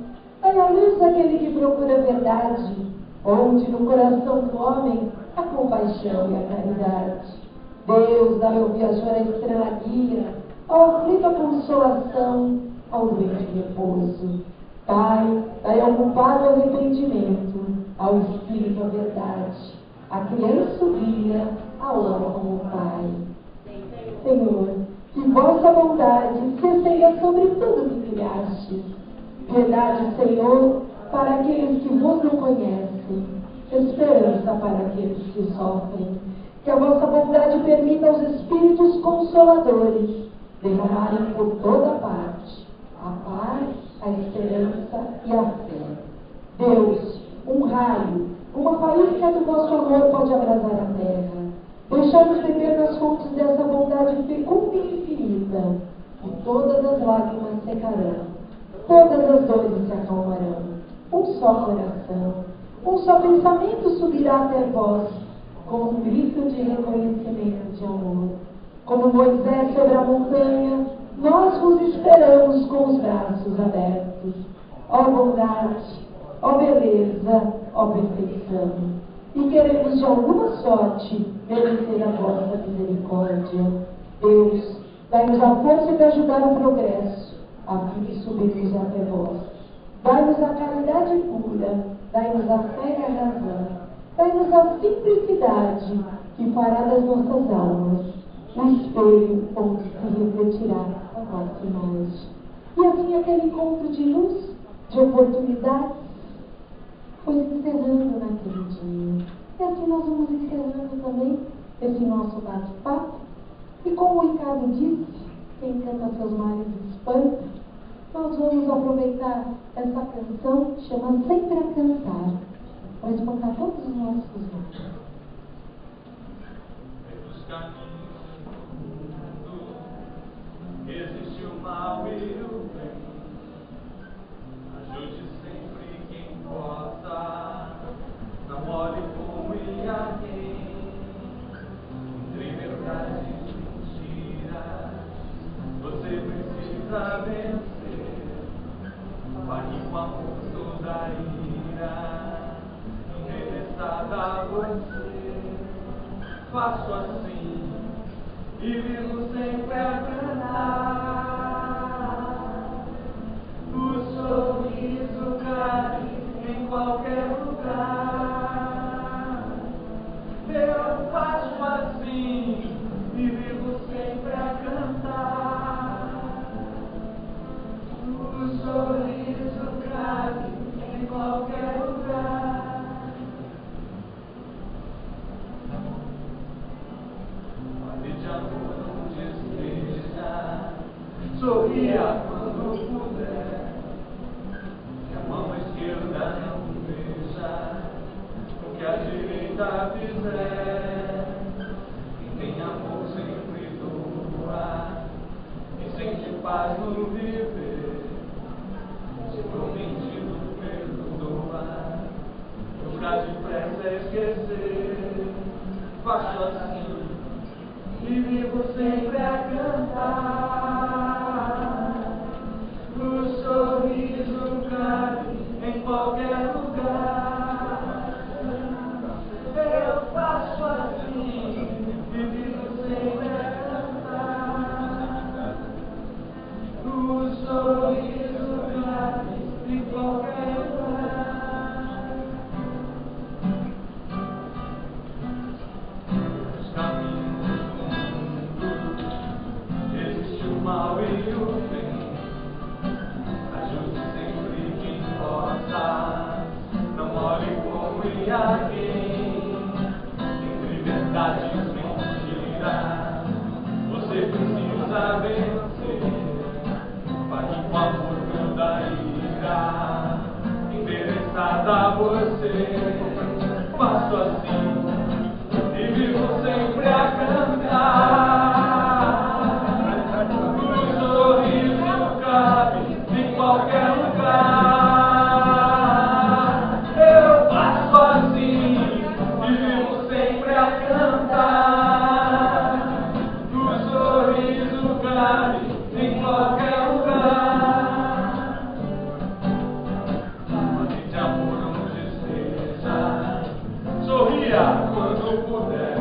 Speaker 3: dai a luz àquele que procura a verdade, onde no coração do homem a compaixão e a caridade. Deus, dai ao viajor a estrela guia, ao aflito a consolação, ao doente repouso. Pai, dai ao culpado arrependimento, ao espírito a verdade, a criança guia, a honra como Pai. Senhor, que vossa bondade se estenda sobre tudo que criastes. Piedade, Senhor, para aqueles que vos não conhecem, esperança para aqueles que sofrem. Que a vossa bondade permita aos espíritos consoladores derramarem por toda parte a paz, a esperança e a fé. Deus, um raio, uma faísca do vosso amor pode abrasar a terra. Deixai-nos beber nas fontes dessa bondade fecunda e infinita, e todas as lágrimas secarão, todas as dores se acalmarão. Um só coração, um só pensamento subirá até vós, como um grito de reconhecimento de amor. Como Moisés sobre a montanha, nós vos esperamos com os braços abertos. Ó bondade, ó beleza, ó perfeição. E queremos de alguma sorte merecer a vossa misericórdia. Deus, dai-nos a força de ajudar o progresso, a fim de subirmos até vós. Dai-nos a caridade pura, dai-nos a fé e a razão, dai-nos a simplicidade que fará das nossas almas o espelho onde se refletirá a nossa imagem. E assim aquele encontro de luz, de oportunidades, foi se encerrando naquele dia. E assim nós vamos encerrando também esse nosso bate-papo. E como o Ricardo disse, quem canta seus males espanta, nós vamos aproveitar essa canção que chama Sempre a Cantar, para espantar todos os nossos males.
Speaker 1: caminhos do mundo existe o mal e o bem. Ajude sempre quem possa, não olhe como e a quem. Entre verdade e mentira, você precisa vencer. Pague com amor toda a ira interessada a você. Faço assim e vivo sempre a cantar. O sorriso cai em qualquer lugar. Eu faço assim e vivo sempre a cantar. O sorriso cai em qualquer lugar. Fale de amor onde esteja, sorria quando puder. Que a mão esquerda não veja o que a direita fizer. Quem tem amor sempre doa e sente paz no viver. Se prometido perdoa, nunca depressa esquecer. Faço assim e vivo sempre a cantar. O sorriso cai em qualquer lugar. Eu faço assim e vivo sempre a cantar. O sorriso cai em qualquer lugar. Nos caminhos do mundo existe o mal e o bem. Ajude sempre quem possa, não olhe como e a quem. Entre verdade e mentira, você precisa vencer. Pague com amor toda a ira interessada a você. Faço assim e vivo sempre a cantar. O sorriso cabe em qualquer lugar. Eu faço assim e vivo sempre a cantar. O sorriso cabe em qualquer lugar. Fale de amor onde esteja, sorria quando puder.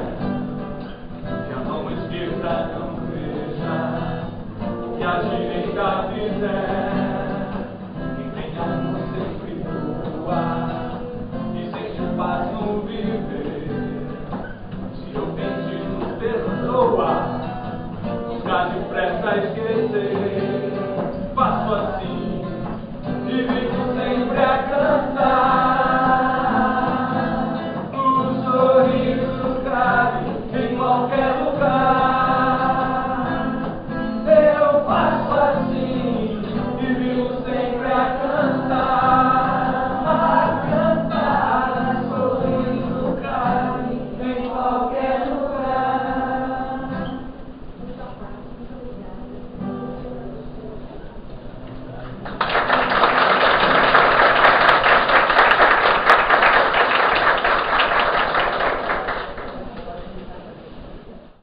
Speaker 1: Que a mão esquerda não veja o que a direita fizer.